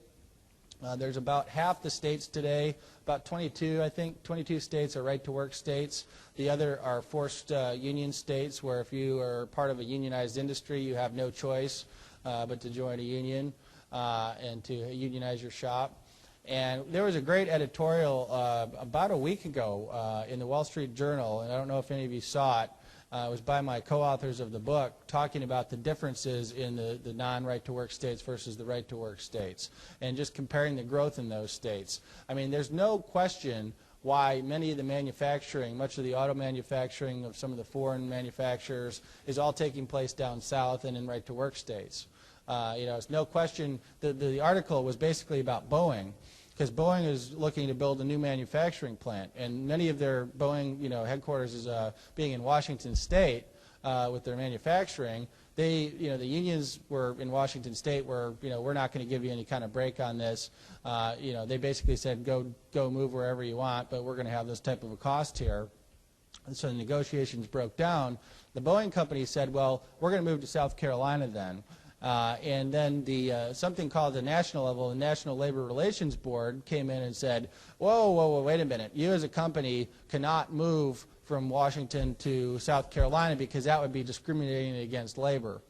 B: There's about half the states today, about 22 states are right-to-work states. The other are forced union states, where if you are part of a unionized industry, you have no choice but to join a union and to unionize your shop. And there was a great editorial about a week ago in the Wall Street Journal, and I don't know if any of you saw it. It was by my co-authors of the book, talking about the differences in the non-right-to-work states versus the right-to-work states, and just comparing the growth in those states. I mean, there's no question why many of the manufacturing, much of the auto manufacturing of some of the foreign manufacturers, is all taking place down south and in right-to-work states. It's no question. The article was basically about Boeing, because Boeing is looking to build a new manufacturing plant, and many of their Boeing, headquarters is being in Washington State with their manufacturing. The unions were in Washington State where, we're not going to give you any kind of break on this. They basically said, go move wherever you want, but we're going to have this type of a cost here. And so the negotiations broke down. The Boeing company said, well, we're going to move to South Carolina then. And then something called the national level, the National Labor Relations Board, came in and said, whoa, wait a minute. You as a company cannot move from Washington to South Carolina because that would be discriminating against labor.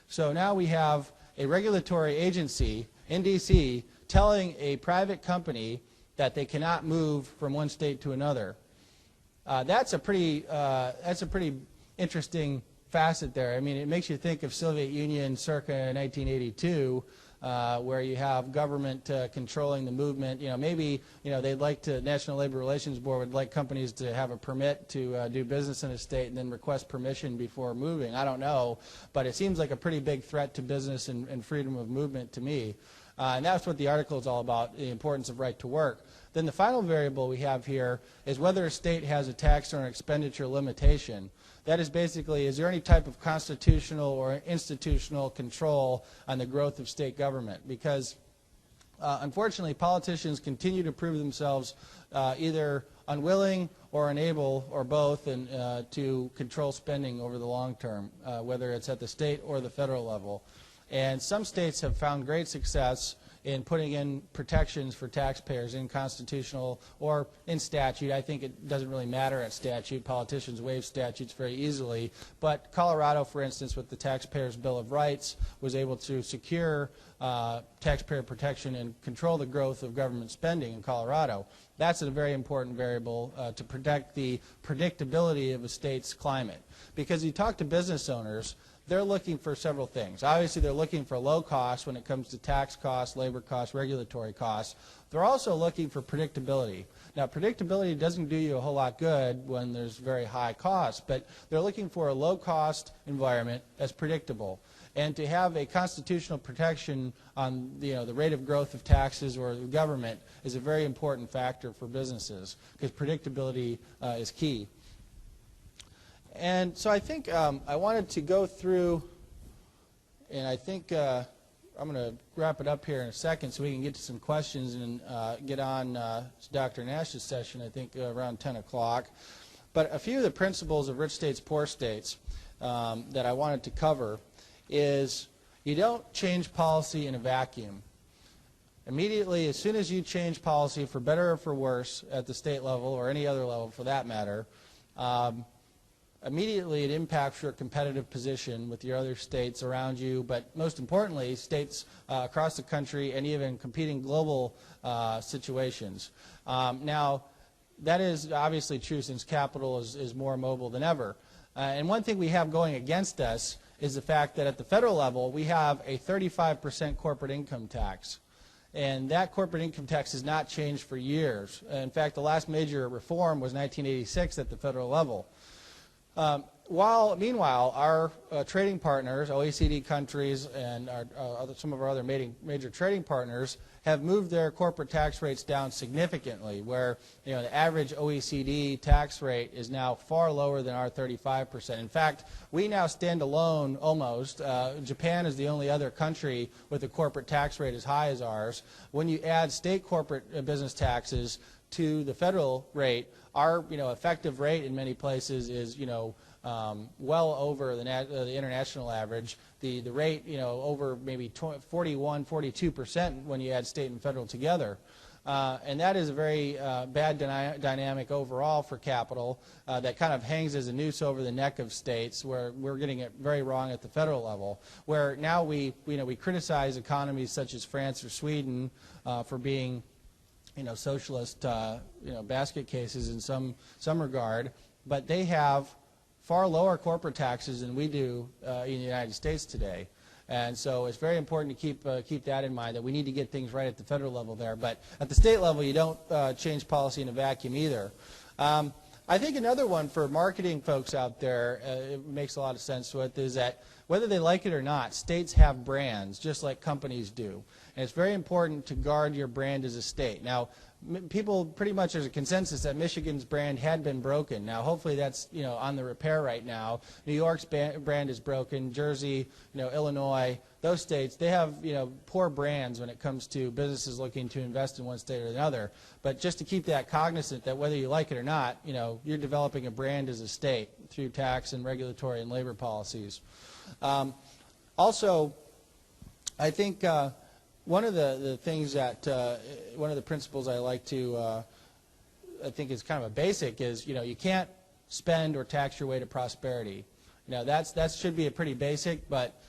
B: So now we have a regulatory agency in D.C. telling a private company that they cannot move from one state to another. That's a pretty interesting facet there. I mean, it makes you think of Soviet Union circa 1982, where you have government controlling the movement. Maybe they'd like to, National Labor Relations Board would like companies to have a permit to do business in a state and then request permission before moving. I don't know, but it seems like a pretty big threat to business and freedom of movement to me. And that's what the article is all about, the importance of right to work. Then the final variable we have here is whether a state has a tax or an expenditure limitation. That is basically, is there any type of constitutional or institutional control on the growth of state government? Because unfortunately, politicians continue to prove themselves either unwilling or unable, or both, to control spending over the long term, whether it's at the state or the federal level. And some states have found great success in putting in protections for taxpayers in constitutional or in statute. I think it doesn't really matter at statute. Politicians waive statutes very easily. But Colorado, for instance, with the Taxpayers' Bill of Rights, was able to secure taxpayer protection and control the growth of government spending in Colorado. That's a very important variable to protect the predictability of a state's climate. Because you talk to business owners, they're looking for several things. Obviously, they're looking for low costs when it comes to tax costs, labor costs, regulatory costs. They're also looking for predictability. Now, predictability doesn't do you a whole lot good when there's very high costs, but they're looking for a low-cost environment that's predictable. And to have a constitutional protection on the rate of growth of taxes or the government is a very important factor for businesses, because predictability is key. And so I think I wanted to go through, and I think I'm going to wrap it up here in a second so we can get to some questions and get on Dr. Nash's session, I think, around 10 o'clock. But a few of the principles of rich states, poor states that I wanted to cover is you don't change policy in a vacuum. Immediately, as soon as you change policy for better or for worse at the state level or any other level for that matter, immediately it impacts your competitive position with your other states around you, but most importantly, states across the country and even competing global situations. Now, that is obviously true since capital is more mobile than ever. And one thing we have going against us is the fact that at the federal level, we have a 35% corporate income tax. And that corporate income tax has not changed for years. In fact, the last major reform was 1986 at the federal level. Meanwhile, our trading partners, OECD countries, and some of our other major trading partners have moved their corporate tax rates down significantly, where the average OECD tax rate is now far lower than our 35%. In fact, we now stand alone almost. Japan is the only other country with a corporate tax rate as high as ours. When you add state corporate business taxes to the federal rate, our effective rate in many places is well over the international average. The rate over maybe 41, 42% when you add state and federal together. And that is a very bad dynamic overall for capital that kind of hangs as a noose over the neck of states, where we're getting it very wrong at the federal level, where now we criticize economies such as France or Sweden for being socialist basket cases in some regard, but they have far lower corporate taxes than we do in the United States today. And so it's very important to keep that in mind, that we need to get things right at the federal level there. But at the state level, you don't change policy in a vacuum either. I think another one for marketing folks out there, it makes a lot of sense with, is that whether they like it or not, states have brands just like companies do. And it's very important to guard your brand as a state. Now, people pretty much, there's a consensus that Michigan's brand had been broken. Now, hopefully that's on the repair right now. New York's brand is broken. Jersey, Illinois, those states, they have poor brands when it comes to businesses looking to invest in one state or another. But just to keep that cognizant that whether you like it or not, you're developing a brand as a state through tax and regulatory and labor policies. Also, I think one of the things that, one of the principles I like to, I think is kind of a basic is, you can't spend or tax your way to prosperity. That should be a pretty basic, but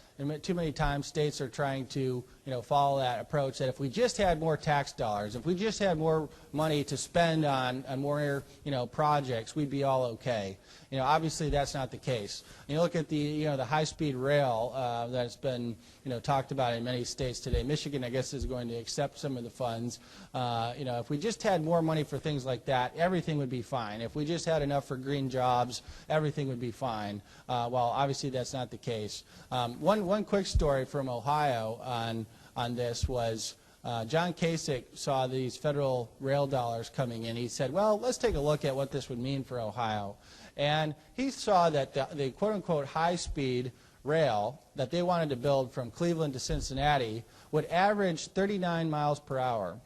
B: too many times states are trying to, follow that approach that if we just had more tax dollars, if we just had more money to spend on more, projects, we'd be all okay. Obviously that's not the case. You look at the high-speed rail that's been, talked about in many states today. Michigan, I guess, is going to accept some of the funds. If we just had more money for things like that, everything would be fine. If we just had enough for green jobs, everything would be fine. Well, obviously that's not the case. One quick story from Ohio on this was John Kasich saw these federal rail dollars coming in. He said, well, let's take a look at what this would mean for Ohio. And he saw that the quote-unquote high-speed rail that they wanted to build from Cleveland to Cincinnati would average 39 miles per hour.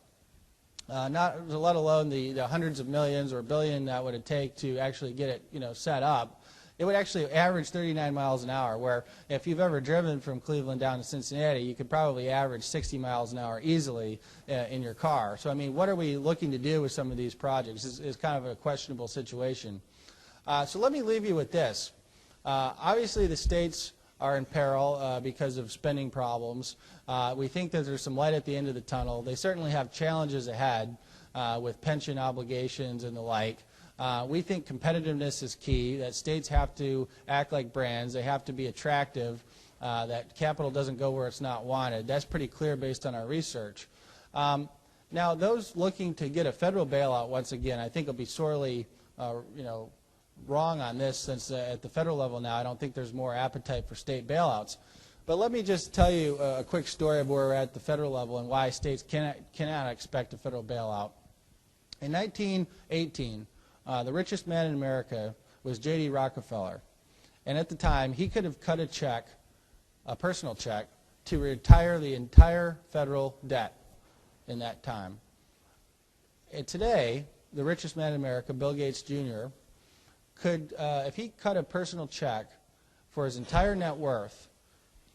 B: Not let alone the hundreds of millions or billion that would it take to actually get it set up. It would actually average 39 miles an hour, where if you've ever driven from Cleveland down to Cincinnati, you could probably average 60 miles an hour easily in your car. So, I mean, what are we looking to do with some of these projects? It's kind of a questionable situation. So let me leave you with this. Obviously, the states are in peril because of spending problems. We think that there's some light at the end of the tunnel. They certainly have challenges ahead with pension obligations and the like. We think competitiveness is key, that states have to act like brands, they have to be attractive, that capital doesn't go where it's not wanted. That's pretty clear based on our research. Now, those looking to get a federal bailout, once again, I think will be sorely wrong on this, since at the federal level now I don't think there's more appetite for state bailouts. But let me just tell you a quick story of where we're at the federal level and why states cannot expect a federal bailout. In 1918, the richest man in America was J.D. Rockefeller. And at the time, he could have cut a check, a personal check, to retire the entire federal debt in that time. And today, the richest man in America, Bill Gates Jr., could, if he cut a personal check for his entire net worth,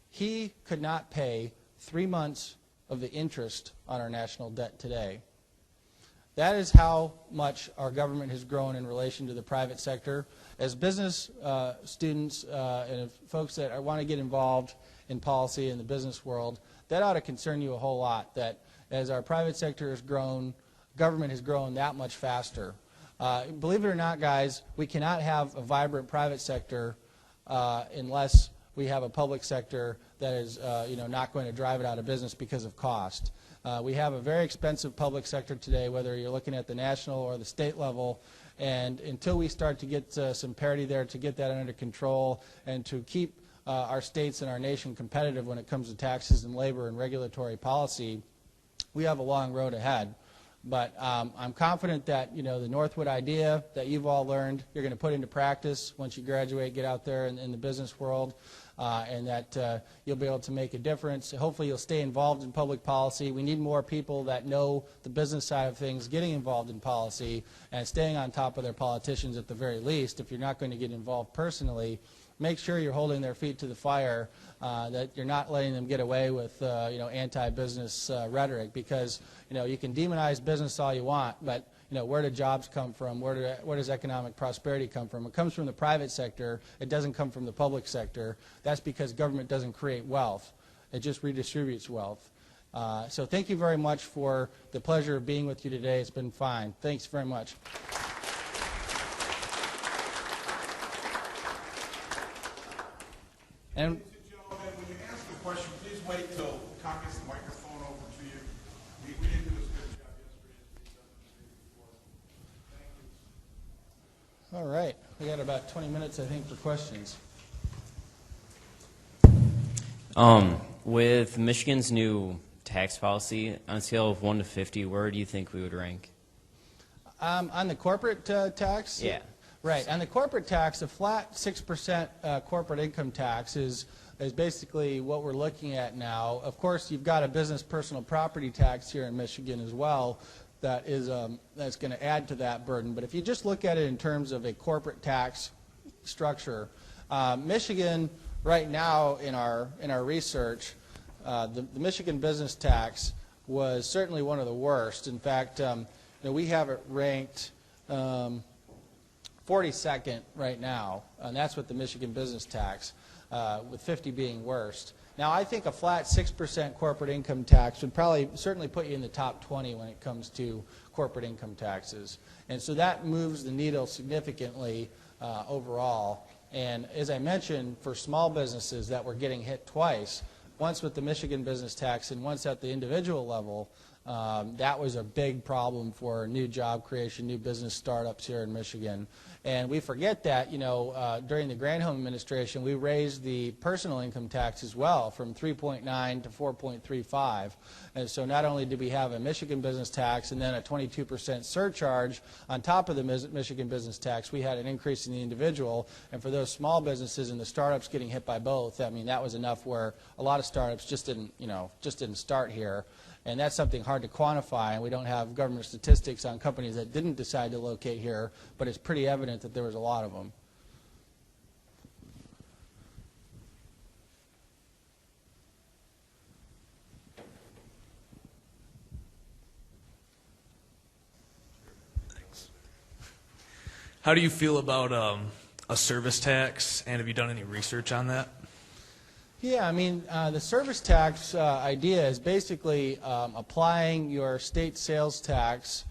B: he could not pay 3 months of the interest on our national debt today. That is how much our government has grown in relation to the private sector. As business students and folks that want to get involved in policy in the business world, that ought to concern you a whole lot, that as our private sector has grown, government has grown that much faster. Believe it or not, guys, we cannot have a vibrant private sector unless we have a public sector that is not going to drive it out of business because of cost. We have a very expensive public sector today, whether you're looking at the national or the state level, and until we start to get some parity there, to get that under control and to keep our states and our nation competitive when it comes to taxes and labor and regulatory policy, we have a long road ahead. But I'm confident that the Northwood idea that you've all learned, you're going to put into practice once you graduate, get out there in the business world, and that you'll be able to make a difference. Hopefully you'll stay involved in public policy. We need more people that know the business side of things, getting involved in policy and staying on top of their politicians at the very least. If you're not going to get involved personally, make sure you're holding their feet to the fire, that you're not letting them get away with anti-business rhetoric, because you can demonize business all you want, but where do jobs come from? Where does economic prosperity come from? It comes from the private sector. It doesn't come from the public sector. That's because government doesn't create wealth. It just redistributes wealth. So thank you very much for the pleasure of being with you today. It's been fine. Thanks very much. And
A: Ladies and gentlemen, when you ask a question, please wait till Cock gets the microphone over to you. We didn't do as good a job yesterday as we've done the day before. Thank you.
B: all right, we got about 20 minutes, I think, for questions.
C: With Michigan's new tax policy, on a scale of 1 to 50, where do you think we would rank?
B: On the corporate tax?
C: Yeah.
B: Right. On the corporate tax, a flat 6% corporate income tax is basically what we're looking at now. Of course, you've got a business personal property tax here in Michigan as well that is that's going to add to that burden. But if you just look at it in terms of a corporate tax structure, Michigan right now in our research, the Michigan business tax was certainly one of the worst. In fact, we have it ranked 42nd right now, and that's with the Michigan business tax, with 50 being worst. Now, I think a flat 6% corporate income tax would certainly put you in the top 20 when it comes to corporate income taxes. And so that moves the needle significantly overall. And as I mentioned, for small businesses that were getting hit twice, once with the Michigan business tax and once at the individual level, that was a big problem for new job creation, new business startups here in Michigan. And we forget that, during the Granholm administration, we raised the personal income tax as well from 3.9 to 4.35. And so not only did we have a Michigan business tax and then a 22% surcharge on top of the Michigan business tax, we had an increase in the individual. And for those small businesses and the startups getting hit by both, I mean, that was enough where a lot of startups just didn't start here. And that's something hard to quantify, and we don't have government statistics on companies that didn't decide to locate here, but it's pretty evident that there was a lot of them.
D: Thanks. How do you feel about a service tax, and have you done any research on that?
B: Yeah, I mean, the service tax idea is basically applying your state sales tax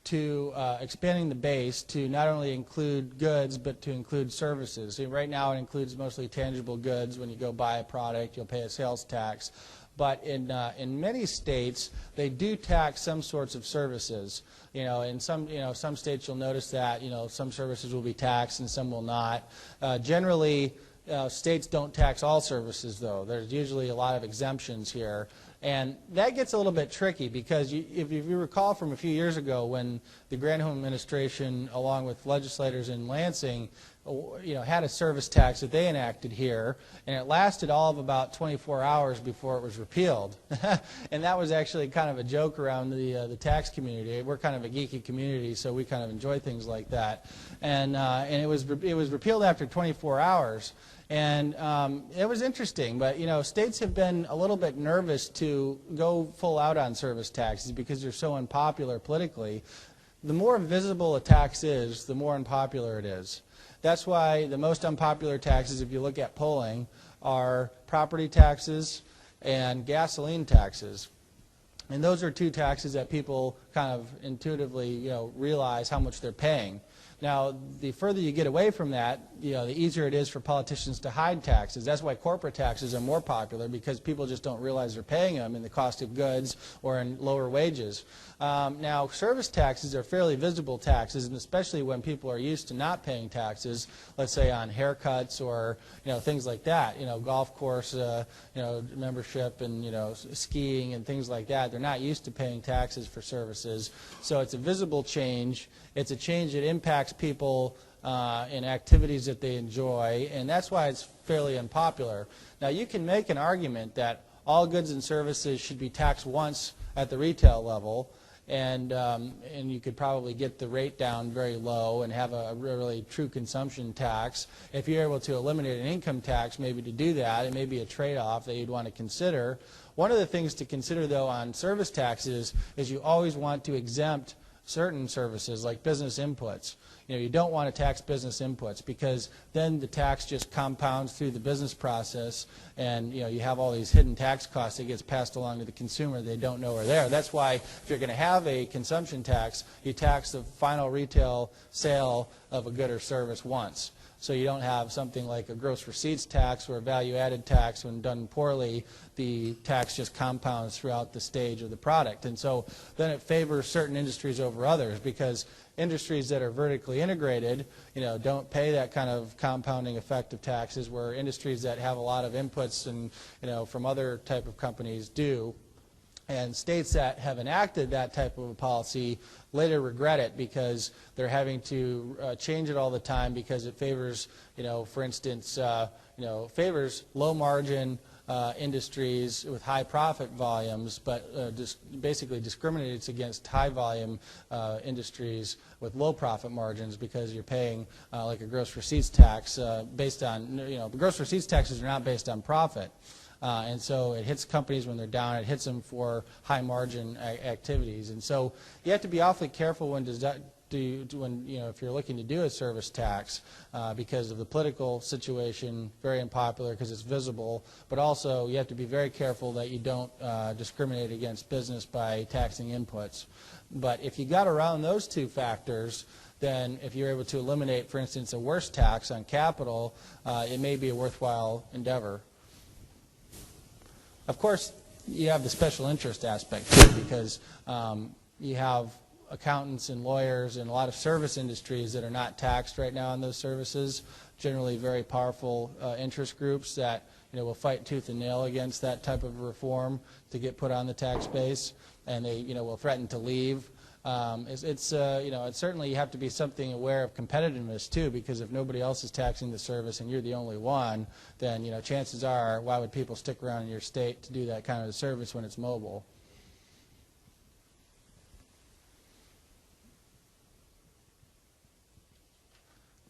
B: to expanding the base to not only include goods but to include services. So right now it includes mostly tangible goods. When you go buy a product, you'll pay a sales tax. But in many states, they do tax some sorts of services. In some states you'll notice that some services will be taxed and some will not. Generally, states don't tax all services, though. There's usually a lot of exemptions here. And that gets a little bit tricky because if you recall from a few years ago when the Granholm administration, along with legislators in Lansing, had a service tax that they enacted here, and it lasted all of about 24 hours before it was repealed. And that was actually kind of a joke around the tax community. We're kind of a geeky community, so we kind of enjoy things like that. And it was repealed after 24 hours. And it was interesting, but states have been a little bit nervous to go full out on service taxes because they're so unpopular politically. The more visible a tax is, the more unpopular it is. That's why the most unpopular taxes, if you look at polling, are property taxes and gasoline taxes. And those are two taxes that people kind of intuitively realize how much they're paying. Now, the further you get away from that, the easier it is for politicians to hide taxes. That's why corporate taxes are more popular, because people just don't realize they're paying them in the cost of goods or in lower wages. Now, service taxes are fairly visible taxes, and especially when people are used to not paying taxes, let's say on haircuts or things like that, golf course membership and skiing and things like that. They're not used to paying taxes for services, so it's a visible change. It's a change that impacts people in activities that they enjoy, and that's why it's fairly unpopular. Now, you can make an argument that all goods and services should be taxed once at the retail level, and you could probably get the rate down very low and have a really true consumption tax. If you're able to eliminate an income tax, maybe to do that, it may be a trade-off that you'd want to consider. One of the things to consider, though, on service taxes is you always want to exempt certain services like business inputs. You don't want to tax business inputs because then the tax just compounds through the business process, and you have all these hidden tax costs that gets passed along to the consumer they don't know are there. That's why if you're going to have a consumption tax, you tax the final retail sale of a good or service once. So you don't have something like a gross receipts tax or a value-added tax. When done poorly, the tax just compounds throughout the stage of the product. And so then it favors certain industries over others, because industries that are vertically integrated, don't pay that kind of compounding effect of taxes, where industries that have a lot of inputs and, from other type of companies do. And states that have enacted that type of a policy later regret it because they're having to change it all the time because it favors, for instance, favors low margin industries with high profit volumes, but basically discriminates against high volume industries with low profit margins because you're paying like a gross receipts tax based on, gross receipts taxes are not based on profit. And so it hits companies when they're down. It hits them for high margin activities. And so you have to be awfully careful when if you're looking to do a service tax because of the political situation, very unpopular because it's visible, but also you have to be very careful that you don't discriminate against business by taxing inputs. But if you got around those two factors, then if you're able to eliminate, for instance, a worse tax on capital, it may be a worthwhile endeavor. Of course, you have the special interest aspect too, because you have accountants and lawyers and a lot of service industries that are not taxed right now on those services, generally very powerful interest groups that will fight tooth and nail against that type of reform to get put on the tax base, and they will threaten to leave. It's certainly you have to be something aware of competitiveness too, because if nobody else is taxing the service and you're the only one, then chances are, why would people stick around in your state to do that kind of a service when it's mobile?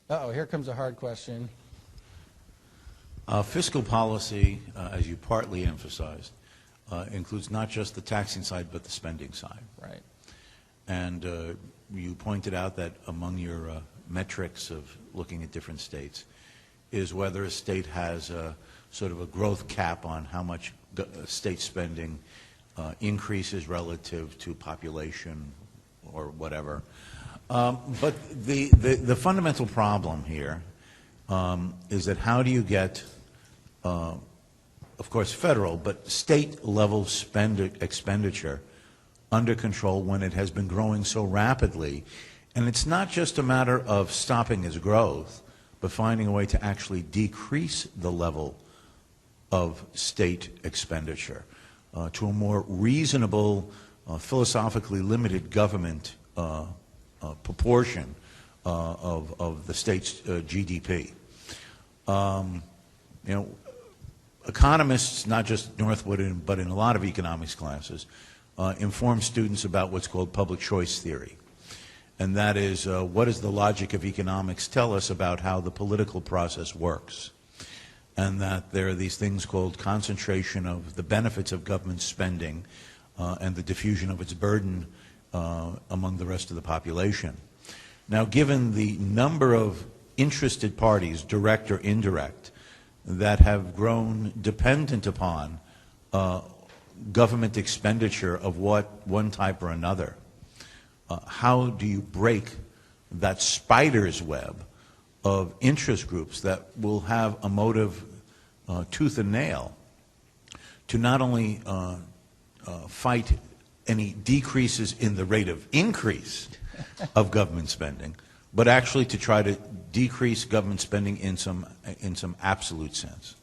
B: Uh-oh, here comes a hard question.
E: Fiscal policy, as you partly emphasized, includes not just the taxing side but the spending side.
B: Right.
E: And you pointed out that among your metrics of looking at different states is whether a state has sort of a growth cap on how much state spending increases relative to population or whatever. But the fundamental problem here is that how do you get, of course, federal, but state-level expenditure under control when it has been growing so rapidly? And it's not just a matter of stopping its growth, but finding a way to actually decrease the level of state expenditure to a more reasonable, philosophically limited government proportion of the state's GDP. You know, economists, not just Northwood, but in a lot of economics classes, inform students about what's called public choice theory. And that is, what does the logic of economics tell us about how the political process works? And that there are these things called concentration of the benefits of government spending and the diffusion of its burden among the rest of the population. Now, given the number of interested parties, direct or indirect, that have grown dependent upon government expenditure of one type or another, how do you break that spider's web of interest groups that will have a motive tooth and nail to not only fight any decreases in the rate of increase of government spending, but actually to try to decrease government spending in some absolute sense?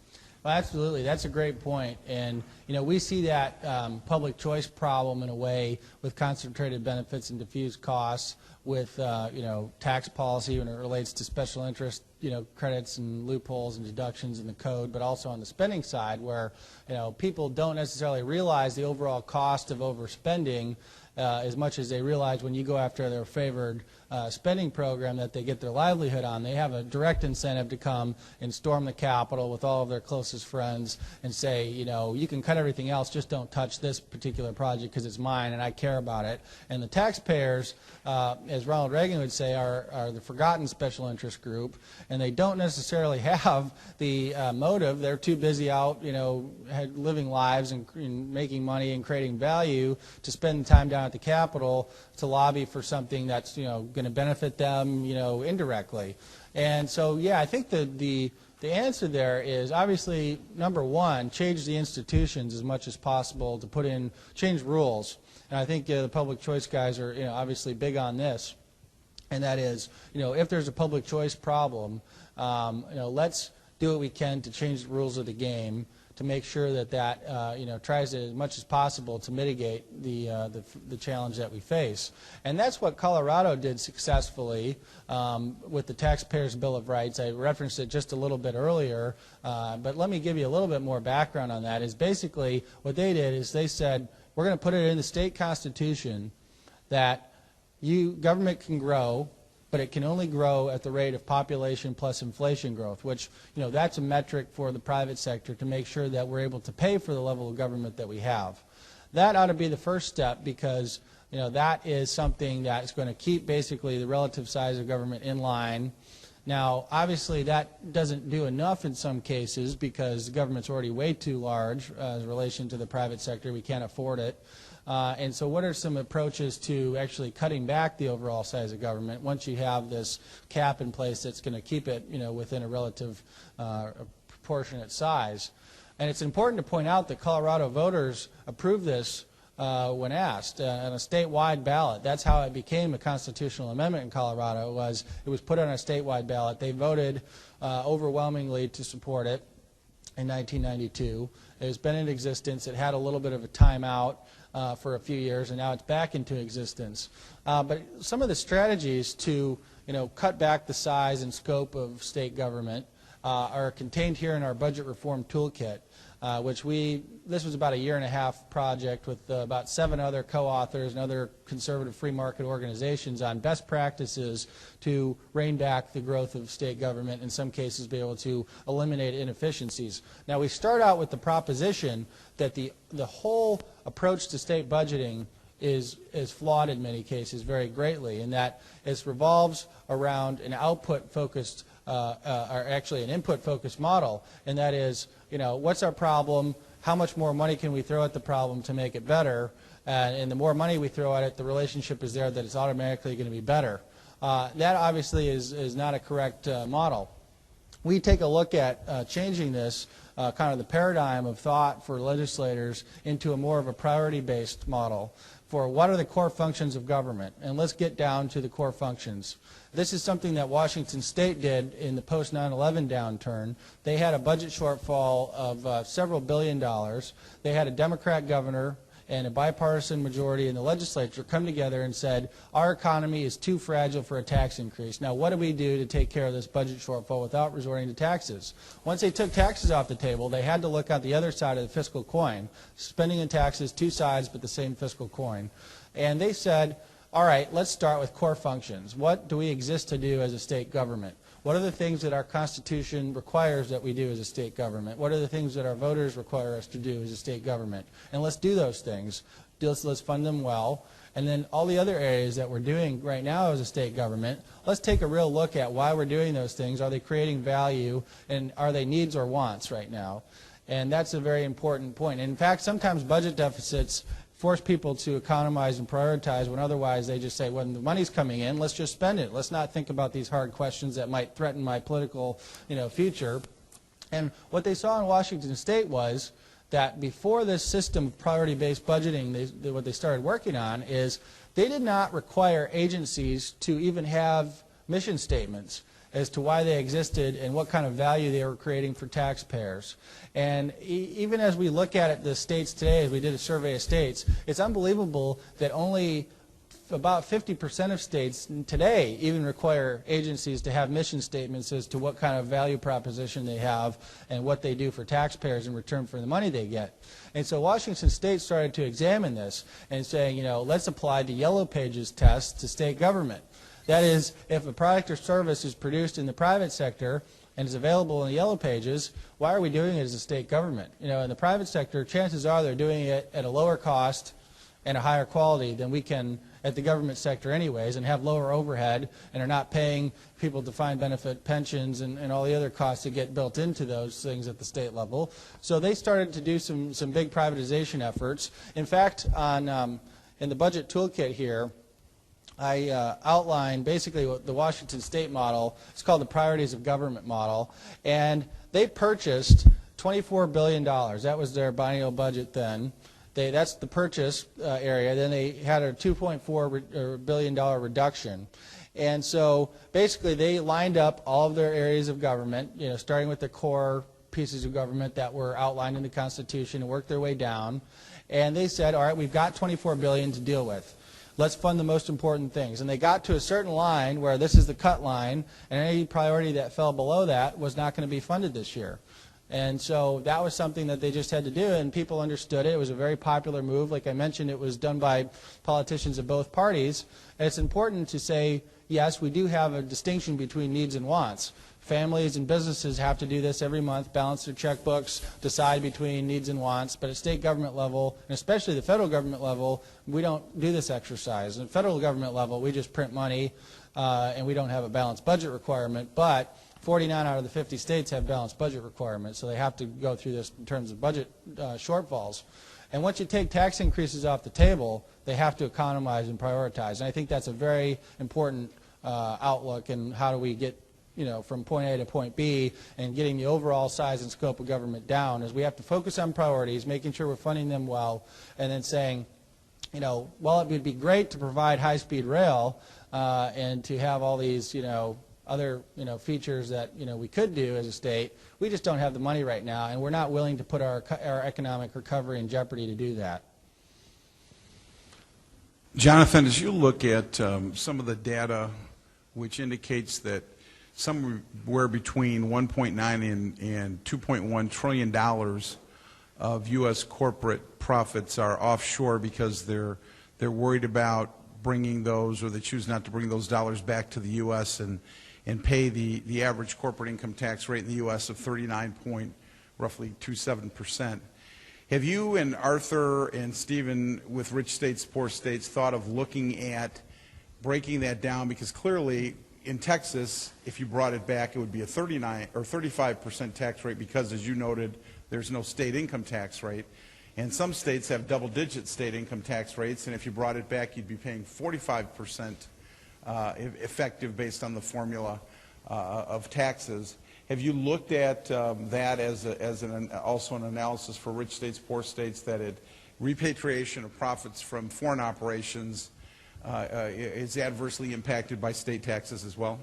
B: Well, absolutely. That's a great point. And, you know, we see that public choice problem in a way with concentrated benefits and diffused costs, with, you know, tax policy when it relates to special interest, you know, credits and loopholes and deductions in the code, but also on the spending side where, you know, people don't necessarily realize the overall cost of overspending as much as they realize when you go after their favored spending program that they get their livelihood on. They have a direct incentive to come and storm the Capitol with all of their closest friends and say, you know, you can cut everything else, just don't touch this particular project because it's mine and I care about it. And the taxpayers, as Ronald Reagan would say, are the forgotten special interest group, and they don't necessarily have the motive. They're too busy out, you know, living lives and making money and creating value to spend time down at the Capitol to lobby for something that's, you know, going to benefit them, you know, indirectly. And so, yeah, I think the answer there is obviously, number one, change the institutions as much as possible to change rules. And I think the public choice guys are, you know, obviously big on this. And that is, you know, if there's a public choice problem, you know, let's do what we can to change the rules of the game to make sure that you know, tries as much as possible to mitigate the challenge that we face. And that's what Colorado did successfully with the Taxpayers' Bill of Rights. I referenced it just a little bit earlier, but let me give you a little bit more background on that. Is basically what they did is they said, we're going to put it in the state constitution that government can grow, but it can only grow at the rate of population plus inflation growth, which, you know, that's a metric for the private sector to make sure that we're able to pay for the level of government that we have. That ought to be the first step because, you know, that is something that's going to keep basically the relative size of government in line. Now, obviously, that doesn't do enough in some cases because the government's already way too large in relation to the private sector. We can't afford it. And so what are some approaches to actually cutting back the overall size of government once you have this cap in place that's going to keep it, you know, within a relative proportionate size? And it's important to point out that Colorado voters approved this when asked on a statewide ballot. That's how it became a constitutional amendment in Colorado. It was put on a statewide ballot. They voted overwhelmingly to support it in 1992. It's been in existence. It had a little bit of a timeout for a few years, and now it's back into existence. But some of the strategies to, you know, cut back the size and scope of state government are contained here in our budget reform toolkit, which this was about a 1.5-year project with about 7 other co-authors and other conservative free market organizations on best practices to rein back the growth of state government, in some cases be able to eliminate inefficiencies. Now, we start out with the proposition that the whole approach to state budgeting is flawed in many cases very greatly, in that it revolves around an output-focused or actually an input-focused model, and that is, you know, what's our problem? How much more money can we throw at the problem to make it better? And the more money we throw at it, the relationship is there that it's automatically going to be better. That obviously is not a correct model. We take a look at changing this, kind of the paradigm of thought for legislators into a more of a priority-based model for what are the core functions of government. And let's get down to the core functions. This is something that Washington State did in the post 9/11 downturn. They had a budget shortfall of several $billions. They had a Democrat governor and a bipartisan majority in the legislature come together and said, our economy is too fragile for a tax increase. Now, what do we do to take care of this budget shortfall without resorting to taxes? Once they took taxes off the table, they had to look at the other side of the fiscal coin. Spending and taxes, two sides, but the same fiscal coin. And they said, all right, let's start with core functions. What do we exist to do as a state government? What are the things that our Constitution requires that we do as a state government? What are the things that our voters require us to do as a state government? And let's do those things. Let's fund them well. And then all the other areas that we're doing right now as a state government, let's take a real look at why we're doing those things. Are they creating value? And are they needs or wants right now? And that's a very important point. In fact, sometimes budget deficits force people to economize and prioritize when otherwise they just say, when the money's coming in, let's just spend it. Let's not think about these hard questions that might threaten my political, future. And what they saw in Washington State was that before this system of priority-based budgeting, what they started working on is they did not require agencies to even have mission statements as to why they existed and what kind of value they were creating for taxpayers. And even as we look at it, the states today, as we did a survey of states, it's unbelievable that only about 50% of states today even require agencies to have mission statements as to what kind of value proposition they have and what they do for taxpayers in return for the money they get. And so Washington State started to examine this and saying, let's apply the Yellow Pages test to state government. That is, if a product or service is produced in the private sector and is available in the Yellow Pages, why are we doing it as a state government? In the private sector, chances are they're doing it at a lower cost and a higher quality than we can at the government sector anyways, and have lower overhead and are not paying people defined benefit pensions and all the other costs that get built into those things at the state level. So they started to do some big privatization efforts. In fact, in the budget toolkit here, I outline basically what the Washington State model. It's called the Priorities of Government model, and they purchased $24 billion. That was their biennial budget then. That's the purchase area. Then they had a $2.4 billion reduction. And so basically they lined up all of their areas of government, starting with the core pieces of government that were outlined in the Constitution and worked their way down. And they said, all right, we've got $24 billion to deal with. Let's fund the most important things. And they got to a certain line where this is the cut line, and any priority that fell below that was not going to be funded this year. And so that was something that they just had to do, and people understood it. It was a very popular move. Like I mentioned, it was done by politicians of both parties. And it's important to say, yes, we do have a distinction between needs and wants. Families and businesses have to do this every month, balance their checkbooks, decide between needs and wants. But at state government level, and especially the federal government level, we don't do this exercise. At federal government level, we just print money, and we don't have a balanced budget requirement. But 49 out of the 50 states have balanced budget requirements, so they have to go through this in terms of budget shortfalls. And once you take tax increases off the table, they have to economize and prioritize. And I think that's a very important outlook in how do we get from point A to point B, and getting the overall size and scope of government down, is we have to focus on priorities, making sure we're funding them well, and then saying, while it would be great to provide high-speed rail and to have all these, other, features that, we could do as a state, we just don't have the money right now, and we're not willing to put our economic recovery in jeopardy to do that.
A: Jonathan, as you look at some of the data which indicates that somewhere between 1.9 and 2.1 trillion dollars of U.S. corporate profits are offshore because they're worried about bringing those, or they choose not to bring those dollars back to the U.S. and pay the average corporate income tax rate in the U.S. of 39.27%. Have you and Arthur and Stephen with Rich States, Poor States thought of looking at breaking that down? Because clearly in Texas, if you brought it back, it would be a 39 or 35% tax rate because, as you noted, there's no state income tax rate. And some states have double-digit state income tax rates, and if you brought it back, you'd be paying 45% effective based on the formula of taxes. Have you looked at that as also an analysis for rich states, poor states, that repatriation of profits from foreign operations is adversely impacted by state taxes as well?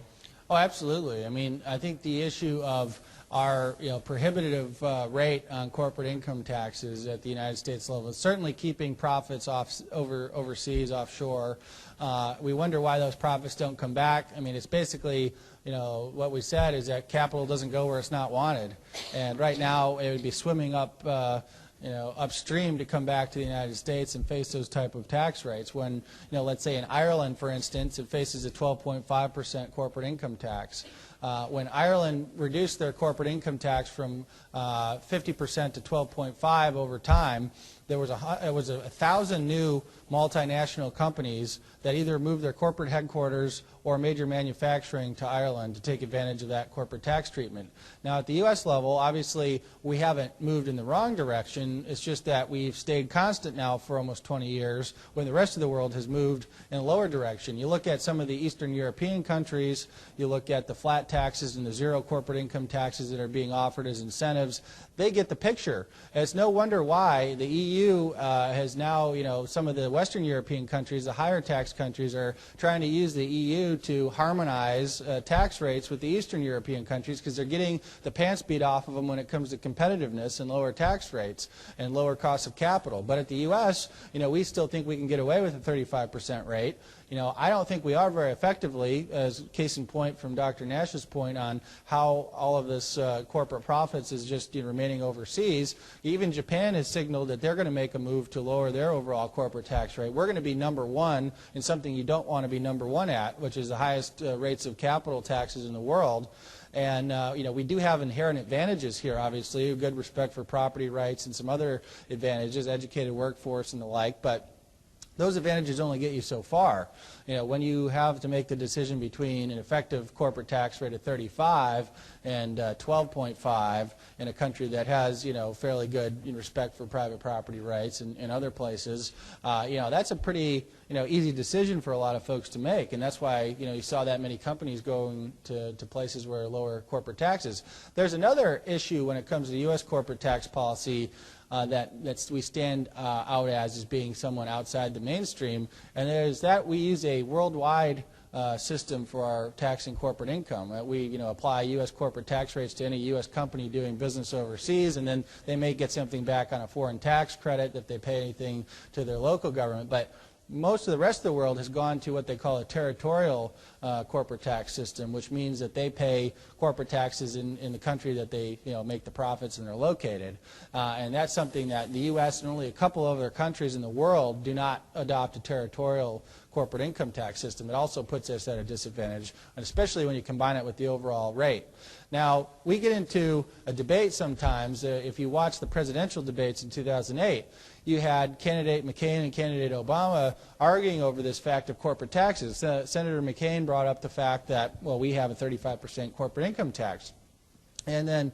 B: Oh, absolutely. I mean, I think the issue of our prohibitive rate on corporate income taxes at the United States level is certainly keeping profits overseas, offshore. We wonder why those profits don't come back. I mean, it's basically, what we said is that capital doesn't go where it's not wanted. And right now, it would be swimming up upstream to come back to the United States and face those type of tax rates when, let's say in Ireland, for instance, it faces a 12.5% corporate income tax. When Ireland reduced their corporate income tax from 50% to 12.5% over time, there was 1,000 new multinational companies that either moved their corporate headquarters or major manufacturing to Ireland to take advantage of that corporate tax treatment. Now, at the U.S. level, obviously, we haven't moved in the wrong direction. It's just that we've stayed constant now for almost 20 years when the rest of the world has moved in a lower direction. You look at some of the Eastern European countries, you look at the flat taxes and the zero corporate income taxes that are being offered as incentives, they get the picture. And it's no wonder why the EU has now, some of the Western European countries, the higher tax countries, are trying to use the EU to harmonize tax rates with the Eastern European countries because they're getting the pants beat off of them when it comes to competitiveness and lower tax rates and lower costs of capital. But at the U.S., we still think we can get away with a 35% rate. I don't think we are very effectively, as case in point from Dr. Nash's point on how all of this corporate profits is just remaining overseas. Even Japan has signaled that they're going to make a move to lower their overall corporate tax rate. We're going to be number one in something you don't want to be number one at, which is the highest rates of capital taxes in the world. And, we do have inherent advantages here, obviously, a good respect for property rights and some other advantages, educated workforce and the like, but those advantages only get you so far. When you have to make the decision between an effective corporate tax rate of 35 and 12.5 in a country that has, fairly good respect for private property rights and other places, that's a pretty, easy decision for a lot of folks to make. And that's why, you saw that many companies going to places where lower corporate taxes. There's another issue when it comes to the U.S. corporate tax policy that we stand out as being someone outside the mainstream, and there's that we use a worldwide system for our taxing corporate income. We apply U.S. corporate tax rates to any U.S. company doing business overseas, and then they may get something back on a foreign tax credit if they pay anything to their local government. But most of the rest of the world has gone to what they call a territorial corporate tax system, which means that they pay corporate taxes in the country that they make the profits and they're located. And that's something that the U.S. and only a couple other countries in the world do not adopt a territorial corporate income tax system. It also puts us at a disadvantage, and especially when you combine it with the overall rate. Now, we get into a debate sometimes. If you watch the presidential debates in 2008, you had candidate McCain and candidate Obama arguing over this fact of corporate taxes. Senator McCain brought up the fact that, well, we have a 35% corporate income tax. And then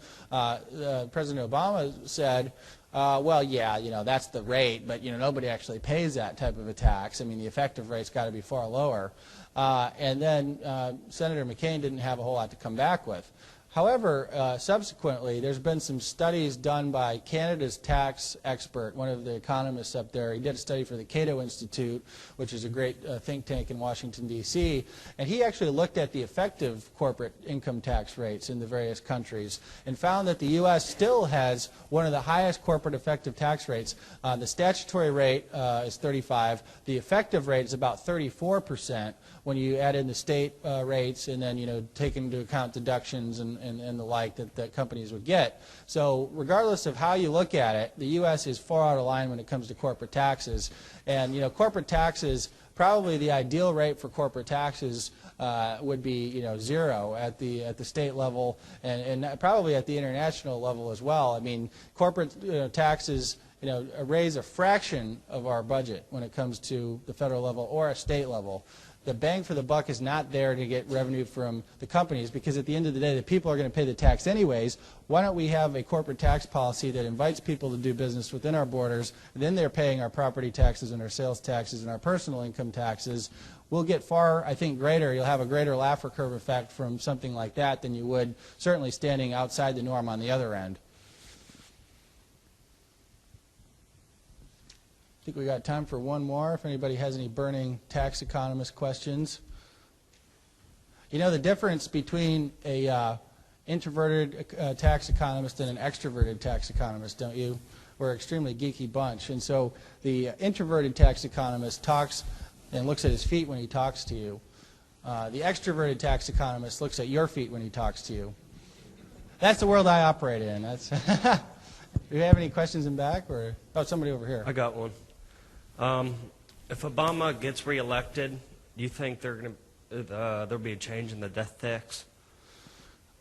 B: President Obama said, well, yeah, that's the rate, but, nobody actually pays that type of a tax. I mean, the effective rate's got to be far lower. And then Senator McCain didn't have a whole lot to come back with. However, subsequently, there's been some studies done by Canada's tax expert, one of the economists up there. He did a study for the Cato Institute, which is a great think tank in Washington, D.C., and he actually looked at the effective corporate income tax rates in the various countries and found that the U.S. still has one of the highest corporate effective tax rates. The statutory rate is 35. The effective rate is about 34% when you add in the state rates and then, take into account deductions and the like that companies would get. So regardless of how you look at it, the U.S. is far out of line when it comes to corporate taxes. And corporate taxes, probably the ideal rate for corporate taxes would be 0 at the state level and probably at the international level as well. I mean, corporate taxes raise a fraction of our budget when it comes to the federal level or a state level. the bang for the buck is not there to get revenue from the companies, because at the end of the day, the people are going to pay the tax anyways. Why don't we have a corporate tax policy that invites people to do business within our borders, and then they're paying our property taxes and our sales taxes and our personal income taxes. We'll get far, I think, greater. You'll have a greater Laffer Curve effect from something like that than you would certainly standing outside the norm on the other end. I think we got time for one more, if anybody has any burning tax economist questions. You know the difference between a introverted tax economist and an extroverted tax economist, don't you? We're an extremely geeky bunch. And so the introverted tax economist talks and looks at his feet when he talks to you. The extroverted tax economist looks at your feet when he talks to you. That's the world I operate in. That's do you have any questions in back? Or oh, somebody over here.
F: I got one. If Obama gets reelected, do you think there'll be a change in the death tax?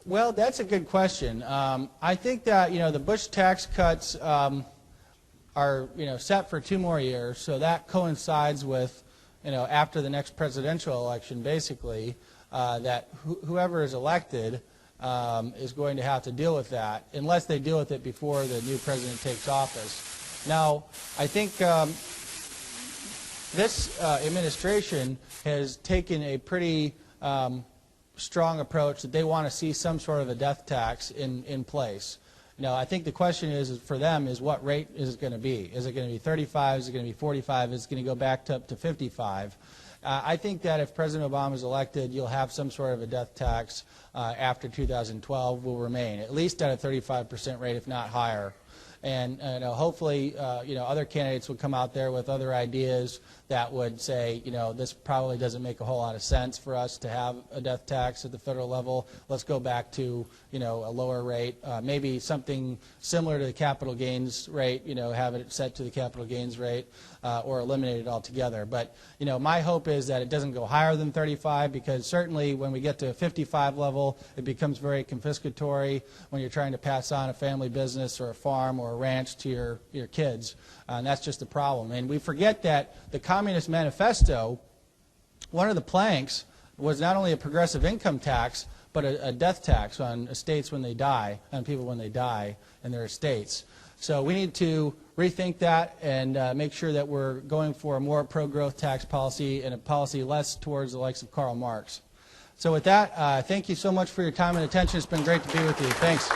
B: Well, that's a good question. I think that the Bush tax cuts are set for 2 more years, so that coincides with after the next presidential election, basically, that whoever is elected is going to have to deal with that, unless they deal with it before the new president takes office. Now, I think this administration has taken a pretty strong approach that they want to see some sort of a death tax in place. Now, I think the question is for them is what rate is it going to be? Is it going to be 35? Is it going to be 45? Is it going to go back up to 55? I think that if President Obama is elected, you'll have some sort of a death tax after 2012 will remain, at least at a 35% rate, if not higher. And hopefully, other candidates would come out there with other ideas that would say, this probably doesn't make a whole lot of sense for us to have a death tax at the federal level. Let's go back to, a lower rate, maybe something similar to the capital gains rate, have it set to the capital gains rate, or eliminate it altogether. But, my hope is that it doesn't go higher than 35, because certainly when we get to a 55 level, it becomes very confiscatory when you're trying to pass on a family business or a farm or a ranch to your kids. And that's just the problem. And we forget that the Communist Manifesto, one of the planks was not only a progressive income tax, but a death tax on estates when they die, on people when they die in their estates. So we need to rethink that and make sure that we're going for a more pro-growth tax policy and a policy less towards the likes of Karl Marx. So with that, thank you so much for your time and attention. It's been great to be with you. Thanks.